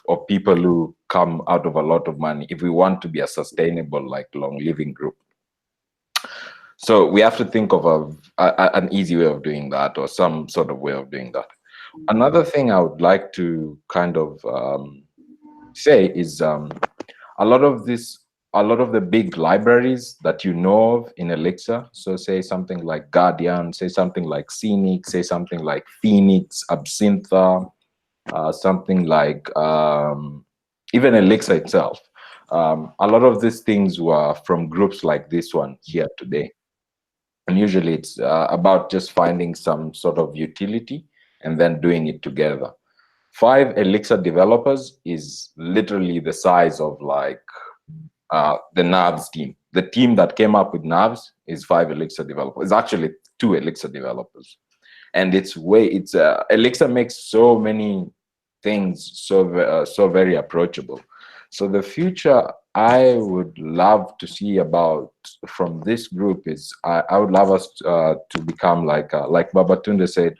[SPEAKER 6] of people who come out of a lot of money, if we want to be a sustainable, like, long living group. So we have to think of an easy way of doing that, or some sort of way of doing that. Another thing I would like to kind of say is a lot of the big libraries that you know of in Elixir, so say something like Guardian, say something like Scenic, say something like Phoenix, Absintha, something like even Elixir itself. A lot of these things were from groups like this one here today. And usually it's about just finding some sort of utility and then doing it together. 5 Elixir developers is literally the size of like the Navs team. The team that came up with Navs is 5 Elixir developers. It's actually 2 Elixir developers. And Elixir makes so many things so very approachable. So the future I would love to see about from this group is I would love us to become like Babatunde said,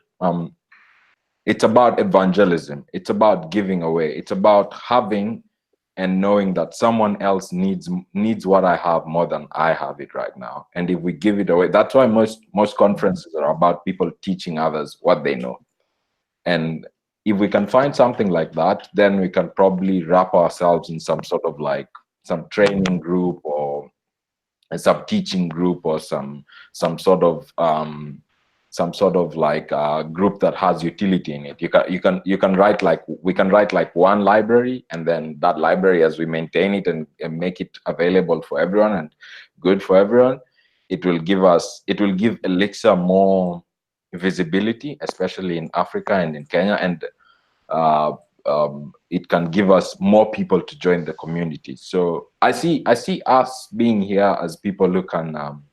[SPEAKER 6] it's about evangelism. It's about giving away. It's about having and knowing that someone else needs what I have more than I have it right now. And if we give it away, that's why most conferences are about people teaching others what they know. And if we can find something like that, then we can probably wrap ourselves in some sort of like some training group or some teaching group or some sort of like group that has utility in it. You can write like, we can write like one library, and then that library, as we maintain it and make it available for everyone and good for everyone, it will give Elixir more visibility, especially in Africa and in Kenya, and it can give us more people to join the community. So I see us being here as people who can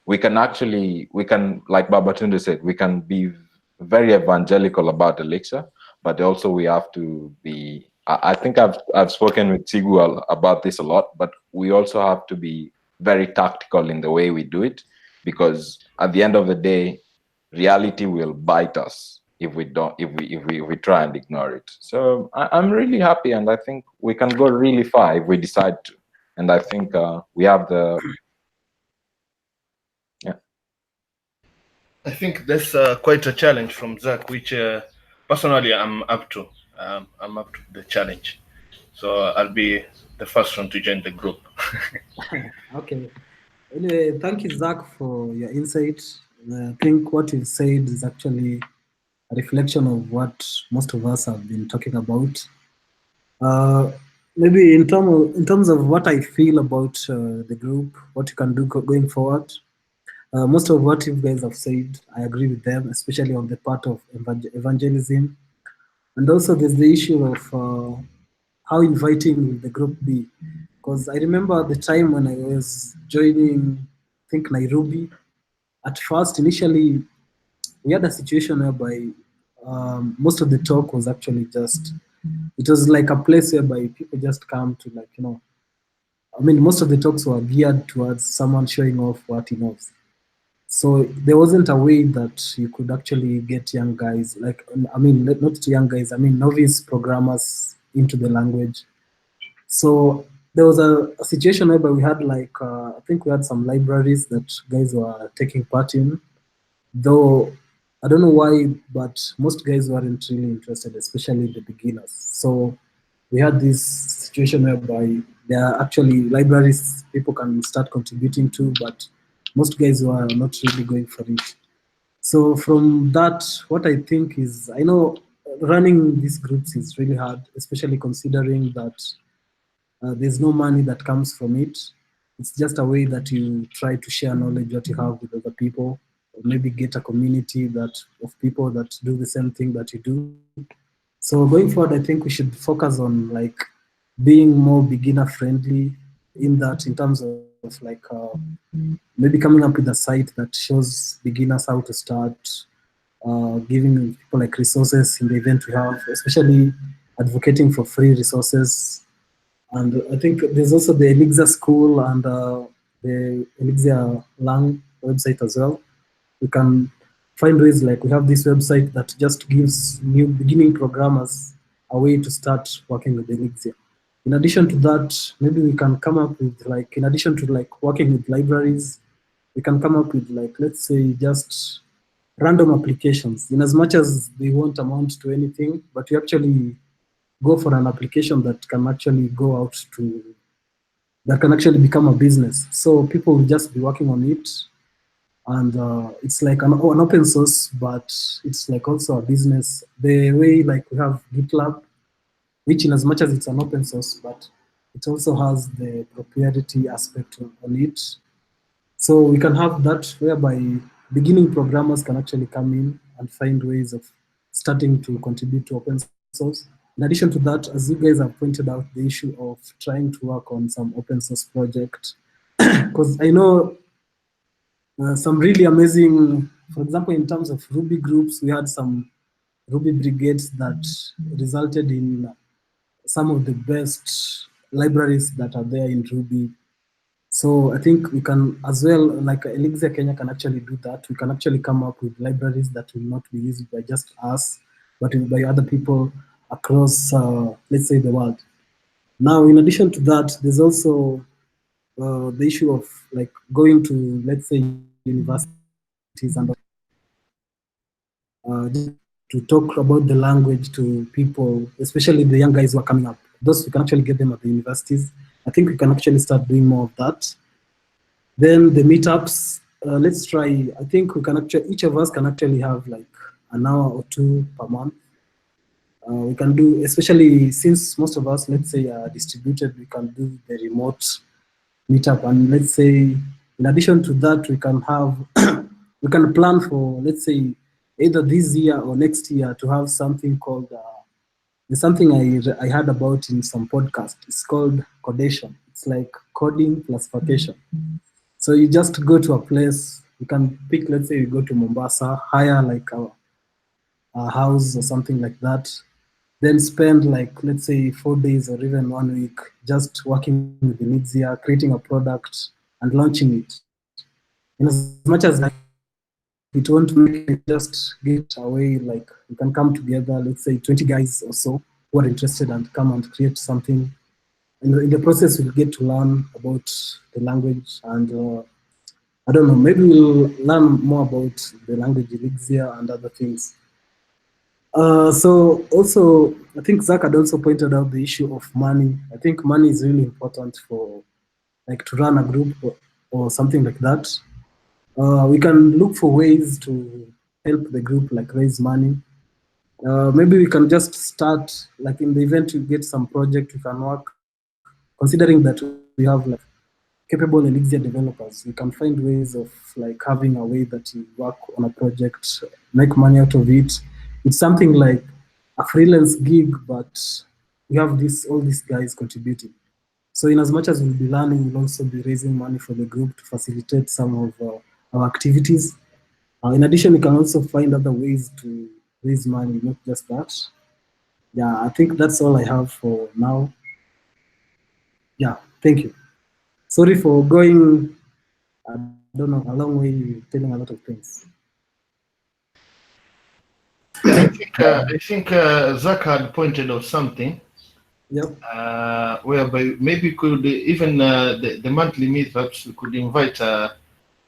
[SPEAKER 6] we can, like Babatunde said, we can be very evangelical about Elixir, but also we have to be, I think I've spoken with Sigu about this a lot, but we also have to be very tactical in the way we do it, because at the end of the day, reality will bite us if we don't, if we try and ignore it. So I'm really happy, and I think we can go really far if we decide to. And I think we have the, yeah.
[SPEAKER 2] I think that's quite a challenge from Zach, which personally I'm up to. I'm up to the challenge, so I'll be the first one to join the group.
[SPEAKER 4] Okay. Anyway, thank you, Zach, for your insight. I think what you said is actually a reflection of what most of us have been talking about. Maybe in terms of what I feel about the group, what you can do going forward. Most of what you guys have said, I agree with them, especially on the part of evangelism. And also there's the issue of how inviting will the group be? Because I remember the time when I was joining, I think Nairobi, at first, initially, we had a situation whereby most of the talk was actually just, it was like a place whereby people just come to, like, I mean, most of the talks were geared towards someone showing off what he knows. So there wasn't a way that you could actually get young guys, like, I mean, not young guys, I mean, novice programmers into the language. So there was a situation whereby we had like, I think we had some libraries that guys were taking part in, though I don't know why, but most guys weren't really interested, especially the beginners. So we had this situation whereby there are actually libraries people can start contributing to, but most guys were not really going for it. So from that, what I think is, I know running these groups is really hard, especially considering that there's no money that comes from it. It's just a way that you try to share knowledge what you have with other people, or maybe get a community that of people that do the same thing that you do. So going forward, I think we should focus on like being more beginner friendly in that, in terms of like maybe coming up with a site that shows beginners how to start, giving people like resources in the event we have, especially advocating for free resources. And I think there's also the Elixir School and the Elixir Lang website as well. We can find ways, like we have this website that just gives new beginning programmers a way to start working with Elixir. In addition to that, maybe we can come up with, like, in addition to like working with libraries, we can come up with, like, let's say just random applications, in as much as they won't amount to anything, but we actually go for an application that can actually go out to, that can actually become a business. So people will just be working on it, and it's like an open source, but it's like also a business. The way, like, we have GitLab, which in as much as it's an open source, but it also has the proprietary aspect on it. So we can have that whereby beginning programmers can actually come in and find ways of starting to contribute to open source. In addition to that, as you guys have pointed out, the issue of trying to work on some open source project, because I know some really amazing, for example, in terms of Ruby groups, we had some Ruby brigades that resulted in some of the best libraries that are there in Ruby. So I think we can as well, like Elixir Kenya can actually do that. We can actually come up with libraries that will not be used by just us, but by other people across, let's say, the world. Now, in addition to that, there's also the issue of like going to, let's say, universities and just to talk about the language to people, especially the young guys who are coming up. Those we can actually get them at the universities. I think we can actually start doing more of that. Then the meetups, let's try. I think we can actually, each of us can actually have like an hour or two per month. We can do, especially since most of us, let's say, are distributed, we can do the remote meetup. And let's say, in addition to that, we can have, we can plan for, let's say, either this year or next year to have something called, there's something I heard about in some podcast. It's called codation. It's like coding plus vacation. So you just go to a place, you can pick, let's say you go to Mombasa, hire like a house or something like that, then spend like, let's say 4 days or even 1 week just working with Elixir, creating a product and launching it. In as much as like it won't make it just get away, like you can come together, let's say 20 guys or so who are interested and come and create something. And in the process, we'll get to learn about the language and I don't know, maybe we'll learn more about the language Elixir and other things. So also, I think Zach had also pointed out the issue of money. I think money is really important for like to run a group or something like that. We can look for ways to help the group like raise money. Maybe we can just start like in the event we get some project we can work, considering that we have like capable Elixir developers. We can find ways of like having a way that you work on a project, make money out of it. It's something like a freelance gig, but we have all these guys contributing. So in as much as we'll be learning, we'll also be raising money for the group to facilitate some of our activities. In addition, we can also find other ways to raise money, not just that. Yeah, I think that's all I have for now. Yeah, thank you. Sorry for going, I don't know, a long way, telling a lot of things.
[SPEAKER 2] Yeah, I think Zach had pointed out something.
[SPEAKER 4] Yep.
[SPEAKER 2] Whereby maybe could even the monthly meetups we could invite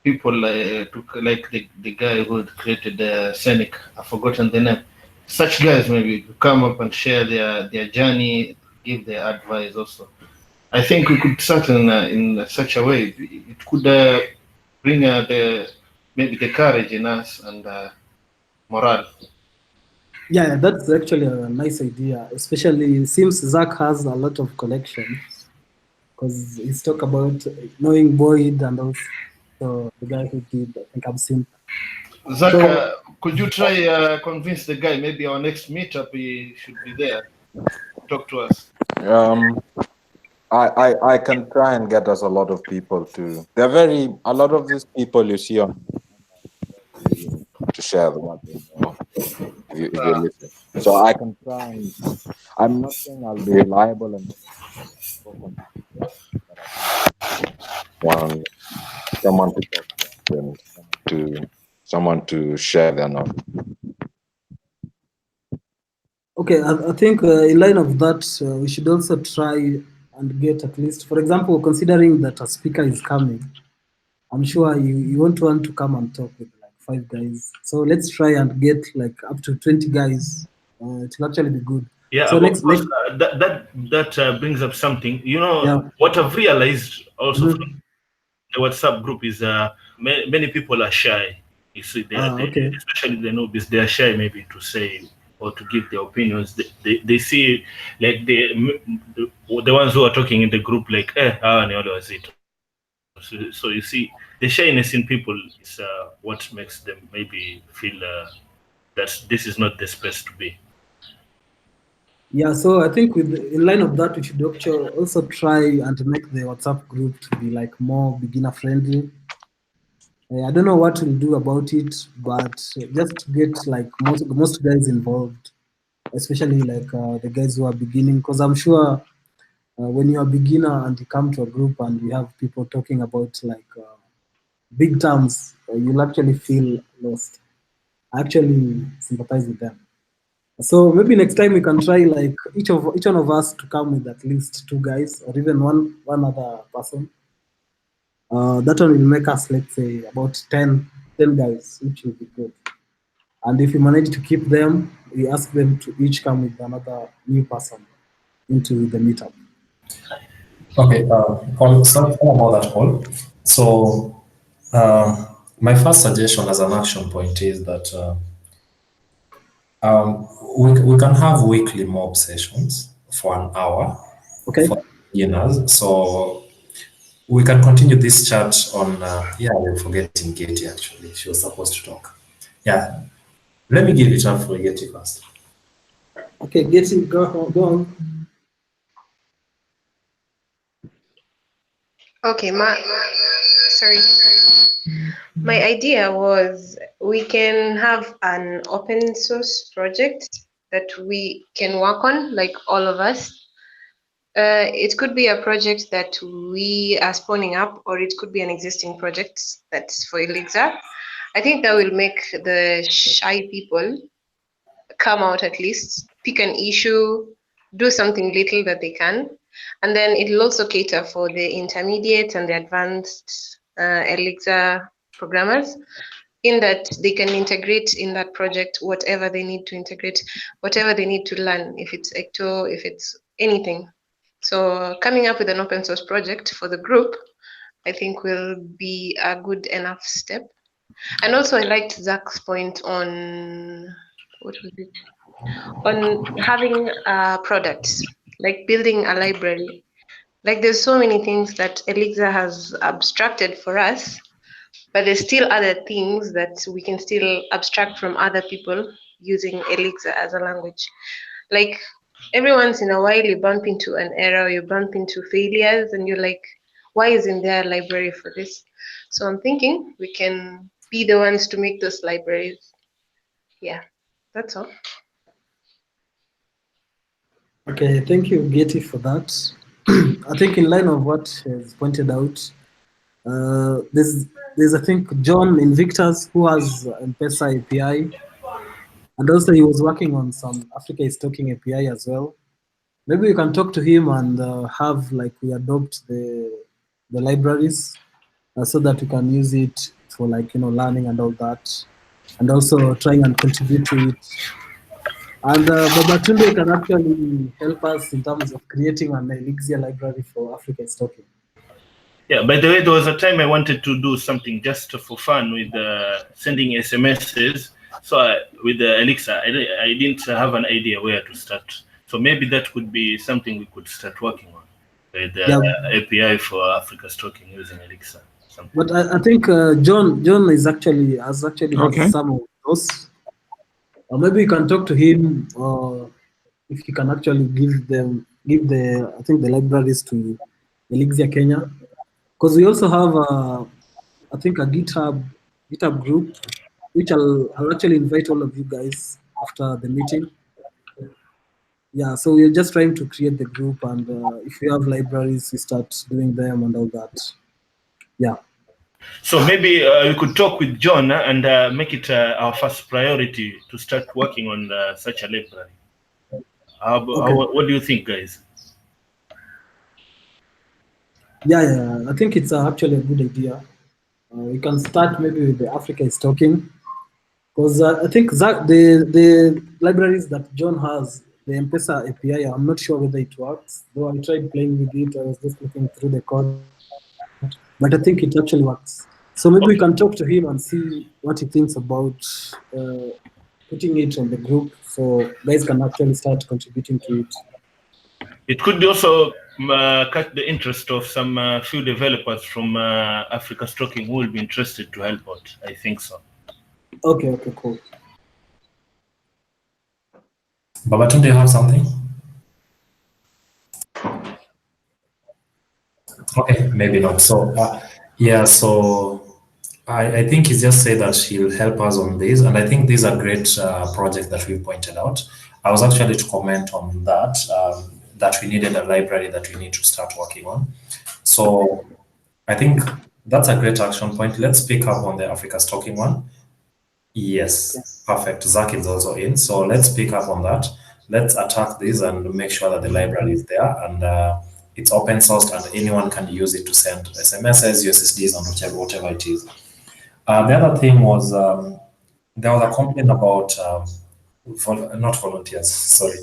[SPEAKER 2] people to like the guy who had created Scenic. I've forgotten the name. Such guys maybe to come up and share their journey, give their advice also. I think we could start in such a way. It could bring maybe the courage in us and morale.
[SPEAKER 4] Yeah, that's actually a nice idea, especially since Zach has a lot of collections, because he's talk about knowing Boyd and also the guy who did, I think I've seen.
[SPEAKER 2] Zach,
[SPEAKER 4] So,
[SPEAKER 2] could you try convince the guy? Maybe our next meetup he should be there. Talk to us.
[SPEAKER 6] I can try and get us a lot of people to. A lot of these people you see on to share what they know. If you listen, so I can try. I'm not saying I'll be reliable and want someone to talk to and someone to share their knowledge.
[SPEAKER 4] okay, I think in line of that, we should also try and get at least, for example, considering that a speaker is coming, I'm sure you won't want to come and talk with like 5 guys. So let's try and get like up to 20 guys. It will actually be good.
[SPEAKER 2] Yeah,
[SPEAKER 4] So next
[SPEAKER 2] that brings up something. You know,
[SPEAKER 4] yeah.
[SPEAKER 2] what I've realized also
[SPEAKER 4] Mhm.
[SPEAKER 2] from the WhatsApp group is many people are shy. You see,
[SPEAKER 4] Okay.
[SPEAKER 2] especially the newbies, they are shy maybe to say or to give their opinions. They see like the ones who are talking in the group like, was it. So you see, the shyness in people is what makes them maybe feel that this is not the space to be.
[SPEAKER 4] Yeah, so I think in line of that, we should also try and make the WhatsApp group to be like more beginner friendly. I don't know what we'll do about it, but just get like most guys involved, especially like the guys who are beginning, because I'm sure when you're a beginner and you come to a group and we have people talking about like big terms, you'll actually feel lost. I actually sympathize with them. So maybe next time we can try like each one of us to come with at least 2 guys or even one other person. That one will make us, let's say, about 10 guys, which will be good. And if we manage to keep them, we ask them to each come with another new person into the meetup.
[SPEAKER 1] Okay, Paul, sorry about that, Paul. So, my first suggestion as an action point is that we can have weekly mob sessions for an hour
[SPEAKER 4] Okay.
[SPEAKER 1] for beginners. So we can continue this chat on. Yeah, we're forgetting Katie actually. She was supposed to talk. Yeah, let me give it up for Katie first.
[SPEAKER 4] Okay, Getty, go on.
[SPEAKER 5] Okay, sorry. My idea was we can have an open source project that we can work on, like all of us. It could be a project that we are spawning up, or it could be an existing project that's for Elixir. I think that will make the shy people come out, at least pick an issue, do something little that they can, and then it'll also cater for the intermediate and the advanced Elixir programmers, in that they can integrate in that project whatever they need to integrate, whatever they need to learn, if it's Ecto, if it's anything. So coming up with an open source project for the group, I think will be a good enough step. And also I liked Zach's point on, what was it? On having products, like building a library. Like there's so many things that Elixir has abstracted for us, but there's still other things that we can still abstract from other people using Elixir as a language. Like every once in a while you bump into an error, you bump into failures, and you're like, why isn't there a library for this? So I'm thinking we can be the ones to make those libraries. Yeah, that's all.
[SPEAKER 4] Okay, thank you, Getty, for that. I think in line of what is pointed out, there's I think John Invictus who has M-Pesa API, and also he was working on some Africa is Talking API as well. Maybe you can talk to him and have like we adopt the libraries so that we can use it for like learning and all that, and also trying and contribute to it. And Babatunde can actually help us in terms of creating an Elixir library for Africa is Talking.
[SPEAKER 2] Yeah, by the way, there was a time I wanted to do something just for fun with sending SMSs. So with the Elixir, I didn't have an idea where to start. So maybe that could be something we could start working on, the API for Africa's Talking using Elixir. Something.
[SPEAKER 4] But I think John has actually has some of those. Or maybe you can talk to him, if he can actually give the I think the libraries to Elixir Kenya, because we also have I think a GitHub group, which I'll actually invite all of you guys after the meeting. Yeah, so we're just trying to create the group, and if you have libraries, we start doing them and all that. Yeah.
[SPEAKER 2] So maybe we could talk with John and make it our first priority to start working on such a library. What do you think, guys?
[SPEAKER 4] Yeah, I think it's actually a good idea. We can start maybe with the Africa is Talking, because I think that the libraries that John has, the M-Pesa API, I'm not sure whether it works. Though I tried playing with it, I was just looking through the code, but I think it actually works. So maybe we can talk to him and see what he thinks about putting it on the group, so guys can actually start contributing to it.
[SPEAKER 2] It could also catch the interest of some few developers from Africa's Talking who will be interested to help out. I think so.
[SPEAKER 4] Okay, cool.
[SPEAKER 1] Babatunde, do you have something? Okay, maybe not. So, yeah, so I think he just said that he'll help us on this, and I think these are great projects that we pointed out. I was actually to comment on that, that we needed a library that we need to start working on. So I think that's a great action point. Let's pick up on the Africa's Talking one. Yes, perfect. Zach is also in. So let's pick up on that. Let's attack this and make sure that the library is there, and it's open source and anyone can use it to send SMSs, USSDs, and whatever it is. The other thing was there was a complaint about not volunteers, sorry,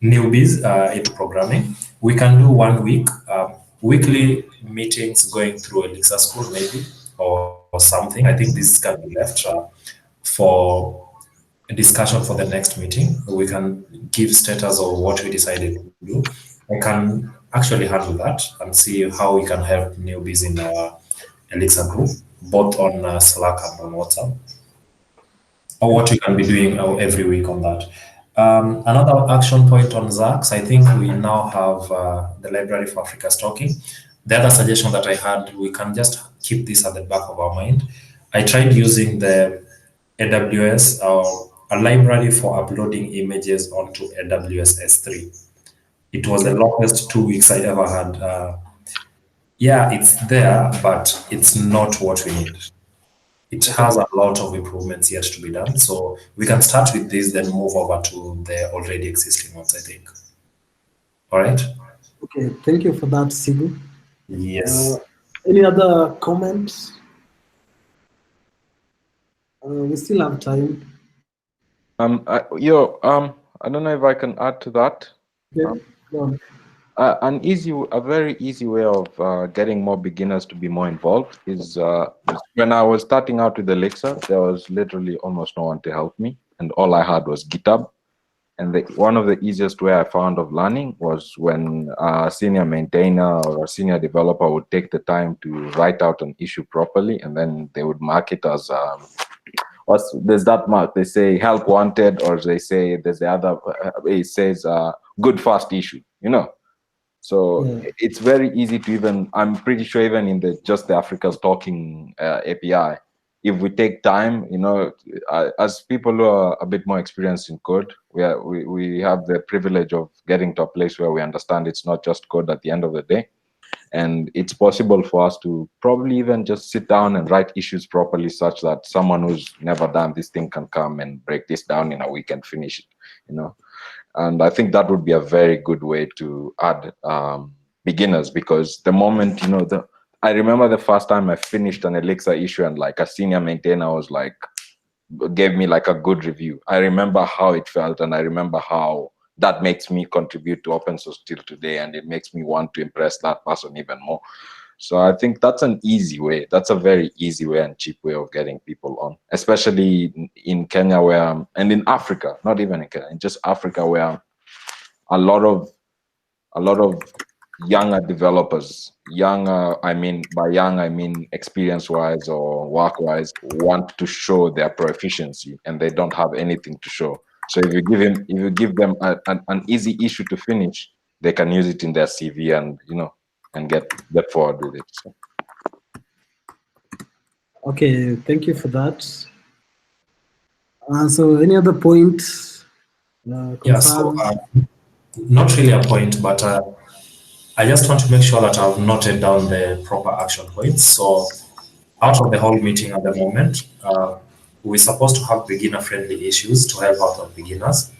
[SPEAKER 1] newbies into programming. We can do 1 week, weekly meetings going through Elixir School, maybe, or something. I think this can be left for a discussion for the next meeting. We can give status of what we decided to do. I can actually handle that and see how we can help newbies in our Elixir group, both on Slack and on WhatsApp, or what we can be doing every week on that. Another action point on Zax, I think we now have the Library for Africa Stocking. The other suggestion that I had, we can just keep this at the back of our mind. I tried using the AWS or a library for uploading images onto AWS S3. It was the longest 2 weeks I ever had. Yeah, it's there, but it's not what we need. It has a lot of improvements yet to be done. So we can start with this, then move over to the already existing ones, I think. All right?
[SPEAKER 4] Okay, thank you for that, Sigu.
[SPEAKER 1] Yes.
[SPEAKER 4] Any other comments? We still have time.
[SPEAKER 6] I don't know if I can add to that.
[SPEAKER 4] Yeah, go on.
[SPEAKER 6] A very easy way of getting more beginners to be more involved is when I was starting out with Elixir, there was literally almost no one to help me, and all I had was GitHub. And one of the easiest way I found of learning was when a senior maintainer or a senior developer would take the time to write out an issue properly, and then they would mark it as there's that mark. They say help wanted, or they say there's the other. It says good fast issue. So it's very easy to even. I'm pretty sure even in the Africa's Talking API, if we take time, as people who are a bit more experienced in code, we have the privilege of getting to a place where we understand it's not just code at the end of the day. And it's possible for us to probably even just sit down and write issues properly, such that someone who's never done this thing can come and break this down in a week and finish it, And I think that would be a very good way to add beginners, because the moment, I remember the first time I finished an Elixir issue and like a senior maintainer was like, gave me like a good review. I remember how it felt, and I remember how that makes me contribute to open source till today, and it makes me want to impress that person even more. So I think that's an easy way. That's a very easy way and cheap way of getting people on, especially in Kenya and in Africa, not even in Kenya, in just Africa, where a lot of younger developers, I mean experience-wise or work-wise, want to show their proficiency, and they don't have anything to show. So if you give them an easy issue to finish, they can use it in their CV and get forward with it. So.
[SPEAKER 4] Okay, thank you for that. So any other point?
[SPEAKER 1] Yeah, so not really a point, but I just want to make sure that I've noted down the proper action points. So out of the whole meeting at the moment, we're supposed to have beginner-friendly issues to help out on beginners.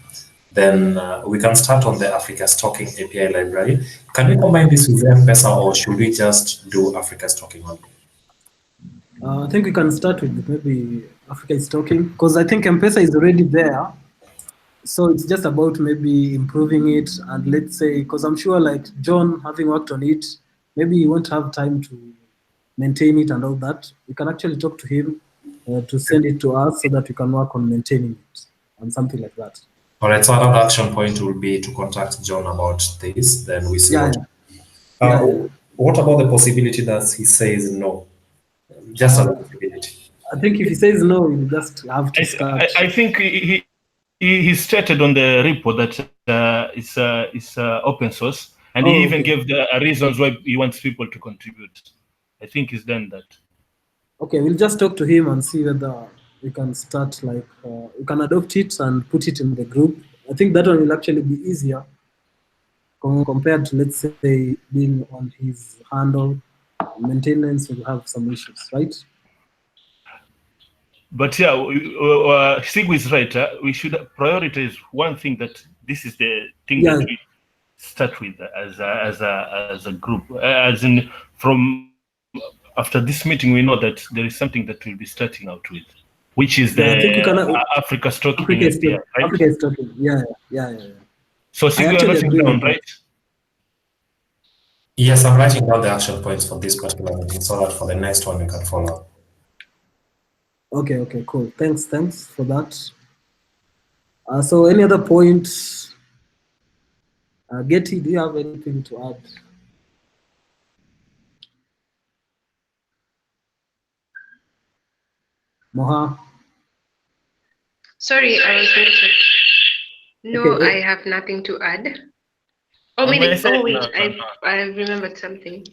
[SPEAKER 1] Then we can start on the Africa Stocking API library. Can we combine this with M-Pesa, or should we just do Africa Stocking only?
[SPEAKER 4] I think we can start with maybe Africa Stocking, because I think M-Pesa is already there. So it's just about maybe improving it, and let's say, because I'm sure like John, having worked on it, maybe he won't have time to maintain it and all that. We can actually talk to him to send it to us so that we can work on maintaining it and something like that.
[SPEAKER 1] All right, so another action point will be to contact John about this. Then we see what about the possibility that he says no? Just a possibility.
[SPEAKER 4] I think if he says no, we'll just have to start.
[SPEAKER 2] I think he stated on the repo that it's open source, and he even gave the reasons why he wants people to contribute. I think he's done that.
[SPEAKER 4] Okay, we'll just talk to him and see whether we can start we can adopt it and put it in the group. I think that one will actually be easier compared to, let's say, being on his handle. Maintenance will have some issues, right?
[SPEAKER 2] But yeah, Sigu is right. We should prioritize one thing, that this is the thing that we start with as a group. As in, from after this meeting, we know that there is something that we'll be starting out with. which is
[SPEAKER 4] Yeah, I think we can.
[SPEAKER 2] the Africa Stock
[SPEAKER 4] Africa is
[SPEAKER 2] API,
[SPEAKER 4] talking.
[SPEAKER 2] right?
[SPEAKER 4] Africa is talking. Yeah.
[SPEAKER 2] So
[SPEAKER 4] I
[SPEAKER 2] Sigo, you're
[SPEAKER 4] actually
[SPEAKER 2] noting
[SPEAKER 4] agree
[SPEAKER 2] down,
[SPEAKER 4] with that.
[SPEAKER 2] right?
[SPEAKER 1] Yes, I'm writing down the action points for this particular meeting so that for the next one we can follow.
[SPEAKER 4] Okay, cool. Thanks for that. So any other points? Getty, do you have anything to add? Moha?
[SPEAKER 5] Sorry, I was muted. No,
[SPEAKER 4] Okay.
[SPEAKER 5] I have nothing to add. Oh,
[SPEAKER 2] On my
[SPEAKER 5] maybe.
[SPEAKER 2] side,
[SPEAKER 5] Oh, wait.
[SPEAKER 2] no.
[SPEAKER 5] I remembered something.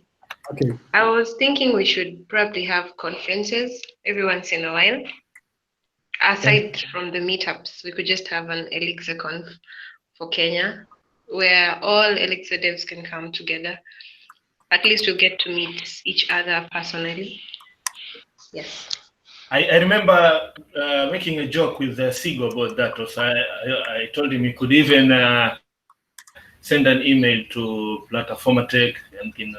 [SPEAKER 4] Okay.
[SPEAKER 5] I was thinking we should probably have conferences every once in a while. Aside from the meetups, we could just have an Elixir conf for Kenya, where all Elixir devs can come together. At least we'll get to meet each other personally. Yes.
[SPEAKER 2] I remember making a joke with Sigo about that. Also, I told him he could even send an email to Plataforma Tech and in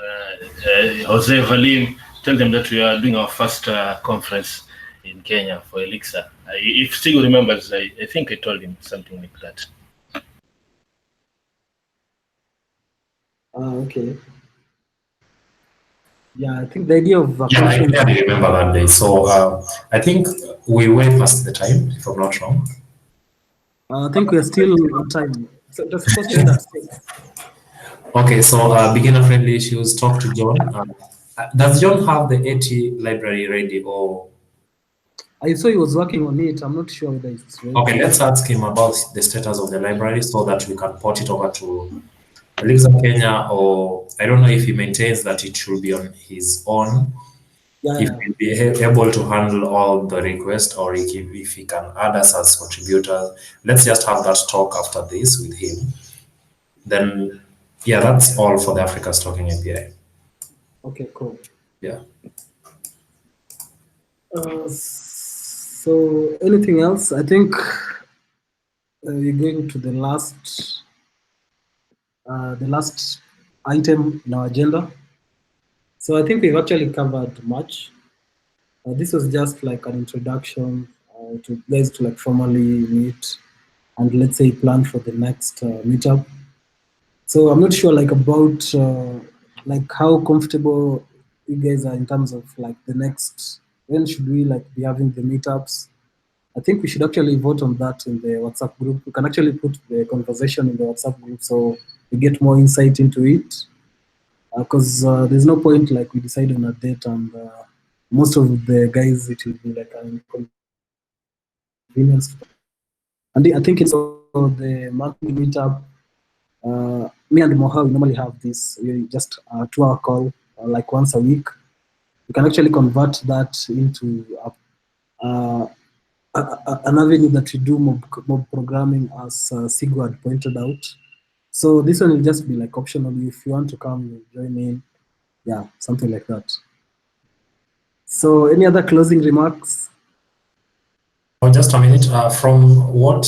[SPEAKER 2] Jose Valim, tell them that we are doing our first conference in Kenya for Elixir. If Sigo remembers, I think I told him something like that.
[SPEAKER 4] Okay. Yeah, I think the idea of
[SPEAKER 1] Yeah, I
[SPEAKER 4] conference.
[SPEAKER 1] clearly remember that day. So I think we went past the time, if I'm not wrong.
[SPEAKER 4] I think we are still on time. So they're supposed to end at 6.
[SPEAKER 1] Okay, so beginner-friendly issues, talk to John. Does John have the AT library ready or?
[SPEAKER 4] I saw he was working on it. I'm not sure whether it's ready.
[SPEAKER 1] Okay, let's ask him about the status of the library so that we can port it over to Elixir Kenya, or I don't know if he maintains that it should be on his own.
[SPEAKER 4] Yeah.
[SPEAKER 1] If he'll be able to handle all the requests, or if he can add us as contributors. Let's just have that talk after this with him. Then, yeah, that's all for the Africa Stocking API.
[SPEAKER 4] Okay, cool.
[SPEAKER 1] Yeah.
[SPEAKER 4] So anything else? I think we're going to the last item in our agenda. So I think we've actually covered much. This was just like an introduction to guys to like formally meet and let's say plan for the next meetup. So I'm not sure like about like how comfortable you guys are in terms of like the next, when should we like be having the meetups? I think we should actually vote on that in the WhatsApp group. We can actually put the conversation in the WhatsApp group so we get more insight into it. Because there's no point like we decide on a date and most of the guys it will be like an inconvenience. And I think it's the monthly meetup. Me and Moha, we normally have this just a 2-hour call like once a week. We can actually convert that into an avenue that we do mob programming, as Sigo had pointed out. So this one will just be like optional. If you want to come, you join in. Yeah, something like that. So any other closing remarks?
[SPEAKER 1] Oh, just a minute. From what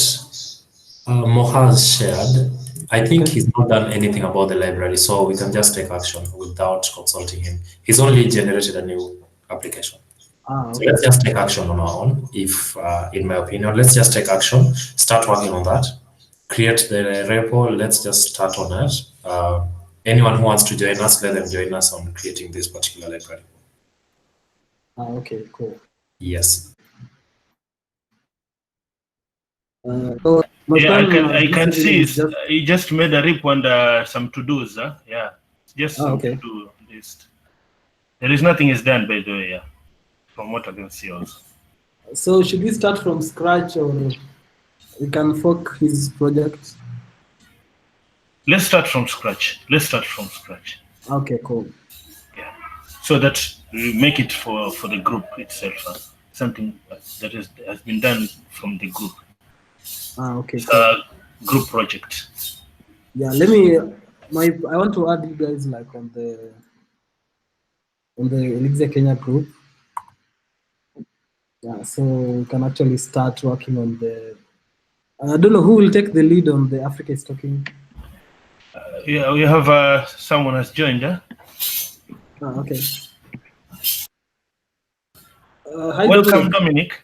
[SPEAKER 1] Moha has shared, I think he's not done anything about the library, so we can just take action without consulting him. He's only generated a new application.
[SPEAKER 4] Okay.
[SPEAKER 1] So let's just take action on our own. If, in my opinion, let's just take action, start working on that, create the repo, let's just start on it. Anyone who wants to join us, let them join us on creating this particular library.
[SPEAKER 4] Okay, cool.
[SPEAKER 1] Yes.
[SPEAKER 4] So
[SPEAKER 2] yeah, I can see he just made a rip under some to-dos. Huh? Yeah, just some to-do list. There is nothing is done, by the way, yeah, from what I can see also.
[SPEAKER 4] So should we start from scratch or we can fork his project?
[SPEAKER 2] Let's start from scratch.
[SPEAKER 4] Okay, cool.
[SPEAKER 2] Yeah, so that we make it for the group itself. Something that has been done from the group.
[SPEAKER 4] Okay,
[SPEAKER 2] it's
[SPEAKER 4] cool.
[SPEAKER 2] a group project.
[SPEAKER 4] Yeah, I want to add you guys like on the Elixir Kenya group. Yeah, so we can actually start working on the. I don't know who will take the lead on the Africa is Talking.
[SPEAKER 2] Yeah, we have someone has joined.
[SPEAKER 4] Okay. Hi,
[SPEAKER 2] welcome, Dominic.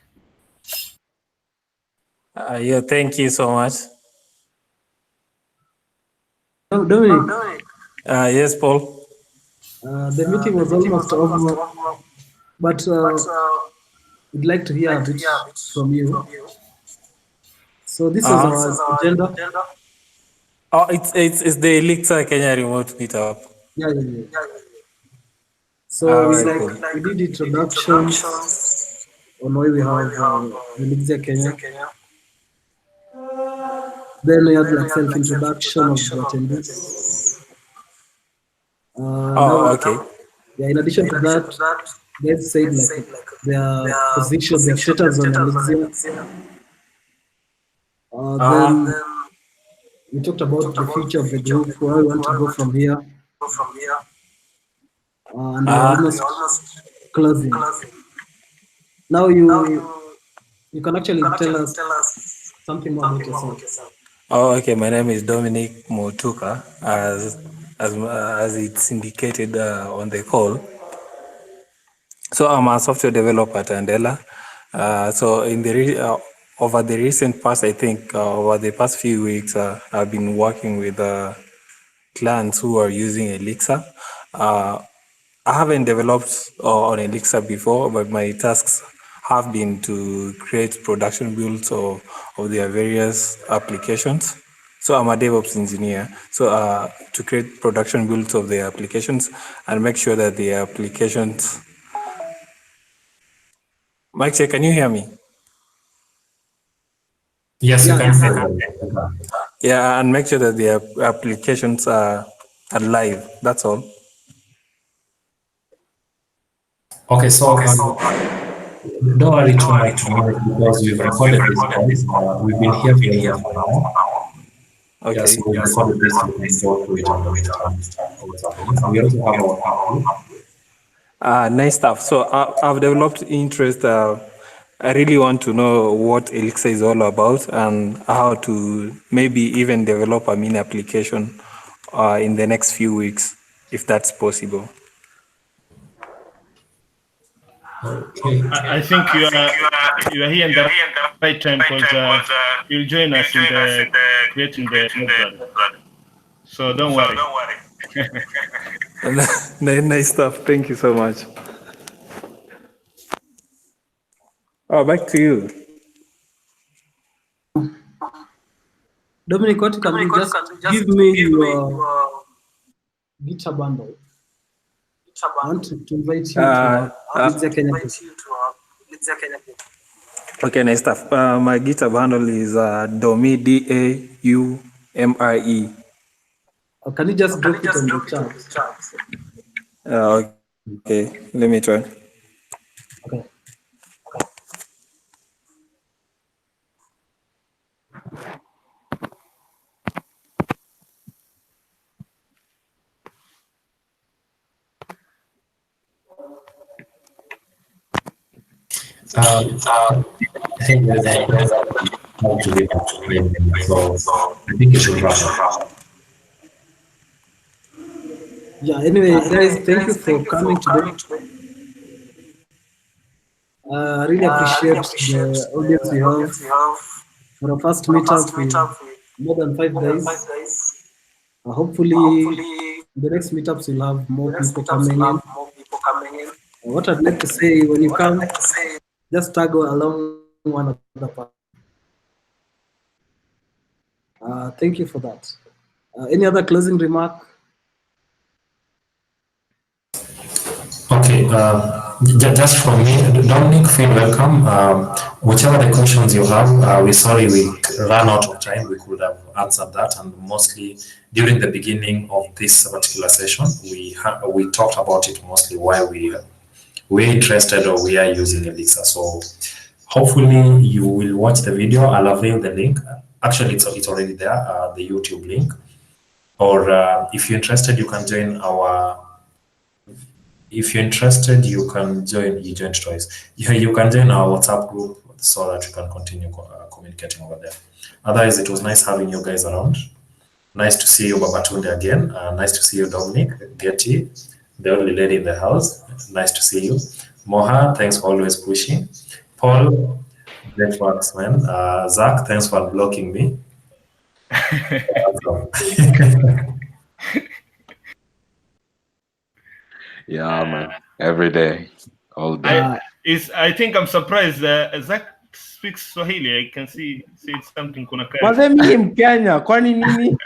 [SPEAKER 1] Yeah, thank you so much.
[SPEAKER 4] Dominic,
[SPEAKER 1] Yes, Paul.
[SPEAKER 4] the meeting was almost over, but we'd like to hear a bit from you. So this was our agenda.
[SPEAKER 1] Oh, it's the Elixir Kenya remote meetup.
[SPEAKER 4] Yeah, yeah, yeah. So
[SPEAKER 1] All
[SPEAKER 4] we
[SPEAKER 1] right, cool.
[SPEAKER 4] we did introductions on why we have Elixir Kenya. Then we had like self-introduction of the attendees. Now,
[SPEAKER 1] Oh, okay.
[SPEAKER 4] yeah, in addition to that, guys said like their position, their status on Elixir. Then we talked about the future of the group, where we want to go from here. And we're almost closing. Now you can actually tell us something more about yourself.
[SPEAKER 1] Oh, okay. My name is Dominic Motuka, as it's indicated on the call. So I'm a software developer at Andela. So over the recent past, I think over the past few weeks, I've been working with clients who are using Elixir. I haven't developed on Elixir before, but my tasks have been to create production builds of their various applications. So I'm a DevOps engineer. So to create production builds of the applications and make sure that the applications. Mike, can you hear me?
[SPEAKER 7] Yes, you can hear me.
[SPEAKER 1] Yeah, and make sure that the applications are live. That's all.
[SPEAKER 7] Okay, so don't worry too much because we've recorded this, guys. We've been here for a year for now.
[SPEAKER 1] Okay.
[SPEAKER 7] Yes, we recorded this. You can go through it and understand what's happening. And we also have our
[SPEAKER 1] nice stuff. So I've developed interest. I really want to know what Elixir is all about and how to maybe even develop a mini application in the next few weeks, if that's possible.
[SPEAKER 7] Okay.
[SPEAKER 2] I think you are here in the right time because you'll join us in the creating the library. So don't worry.
[SPEAKER 1] Nice stuff. Thank you so much. Oh, back to you.
[SPEAKER 4] Dominic, what can you just give me your GitHub bundle? I want to invite you to Elixir Kenya group.
[SPEAKER 1] Okay, nice stuff. My GitHub handle is Domi, DAUMRE.
[SPEAKER 4] Can you just drop it on the chat?
[SPEAKER 1] Okay, let me try.
[SPEAKER 4] Okay.
[SPEAKER 7] I think there's a how to be so I think you should rush it.
[SPEAKER 4] Yeah, anyway, guys, thank you for coming today. I really appreciate the audience we have for our first meetup with more than 5 days. Hopefully, the next meetups will have more people coming in. What I'd like to say, when you come, just tag along one other person. Thank you for that. Any other closing remark?
[SPEAKER 7] Okay, just from me, Dominic, feel welcome. Whichever the questions you have, we're sorry we ran out of time. We could have answered that, and mostly during the beginning of this particular session, we talked about it mostly why we're interested or we are using Elixir. So hopefully you will watch the video. I'll avail the link. Actually, it's already there, the YouTube link. Or if you're interested, you can join our. If you're interested, you can join. You joined twice. You can join our WhatsApp group so that you can continue communicating over there. Otherwise, it was nice having you guys around. Nice to see you, Babatunde, again. Nice to see you, Dominic, Getty, the only lady in the house. Nice to see you. Moha, thanks for always pushing. Paul,
[SPEAKER 1] Great works, man. Zach, thanks for blocking me.
[SPEAKER 6] Yeah, man. Every day, all day.
[SPEAKER 2] I think I'm surprised. Zach speaks Swahili. I can see it's something kuna kai.
[SPEAKER 8] Mazee mimi ni Mkenya, kwani nini?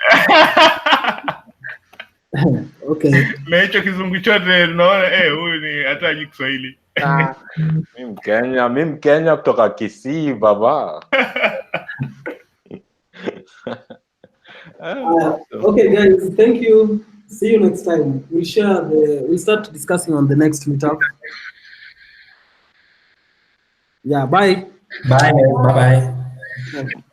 [SPEAKER 4] Okay.
[SPEAKER 2] Na hicho kizungu chote unaona huyu ni hata hajui Kiswahili.
[SPEAKER 6] Mimi Mkenya kutoka Kisii baba.
[SPEAKER 4] Okay, guys, thank you. See you next time. We'll start discussing on the next meetup. Yeah, bye.
[SPEAKER 1] Bye. Bye-bye.
[SPEAKER 4] Okay.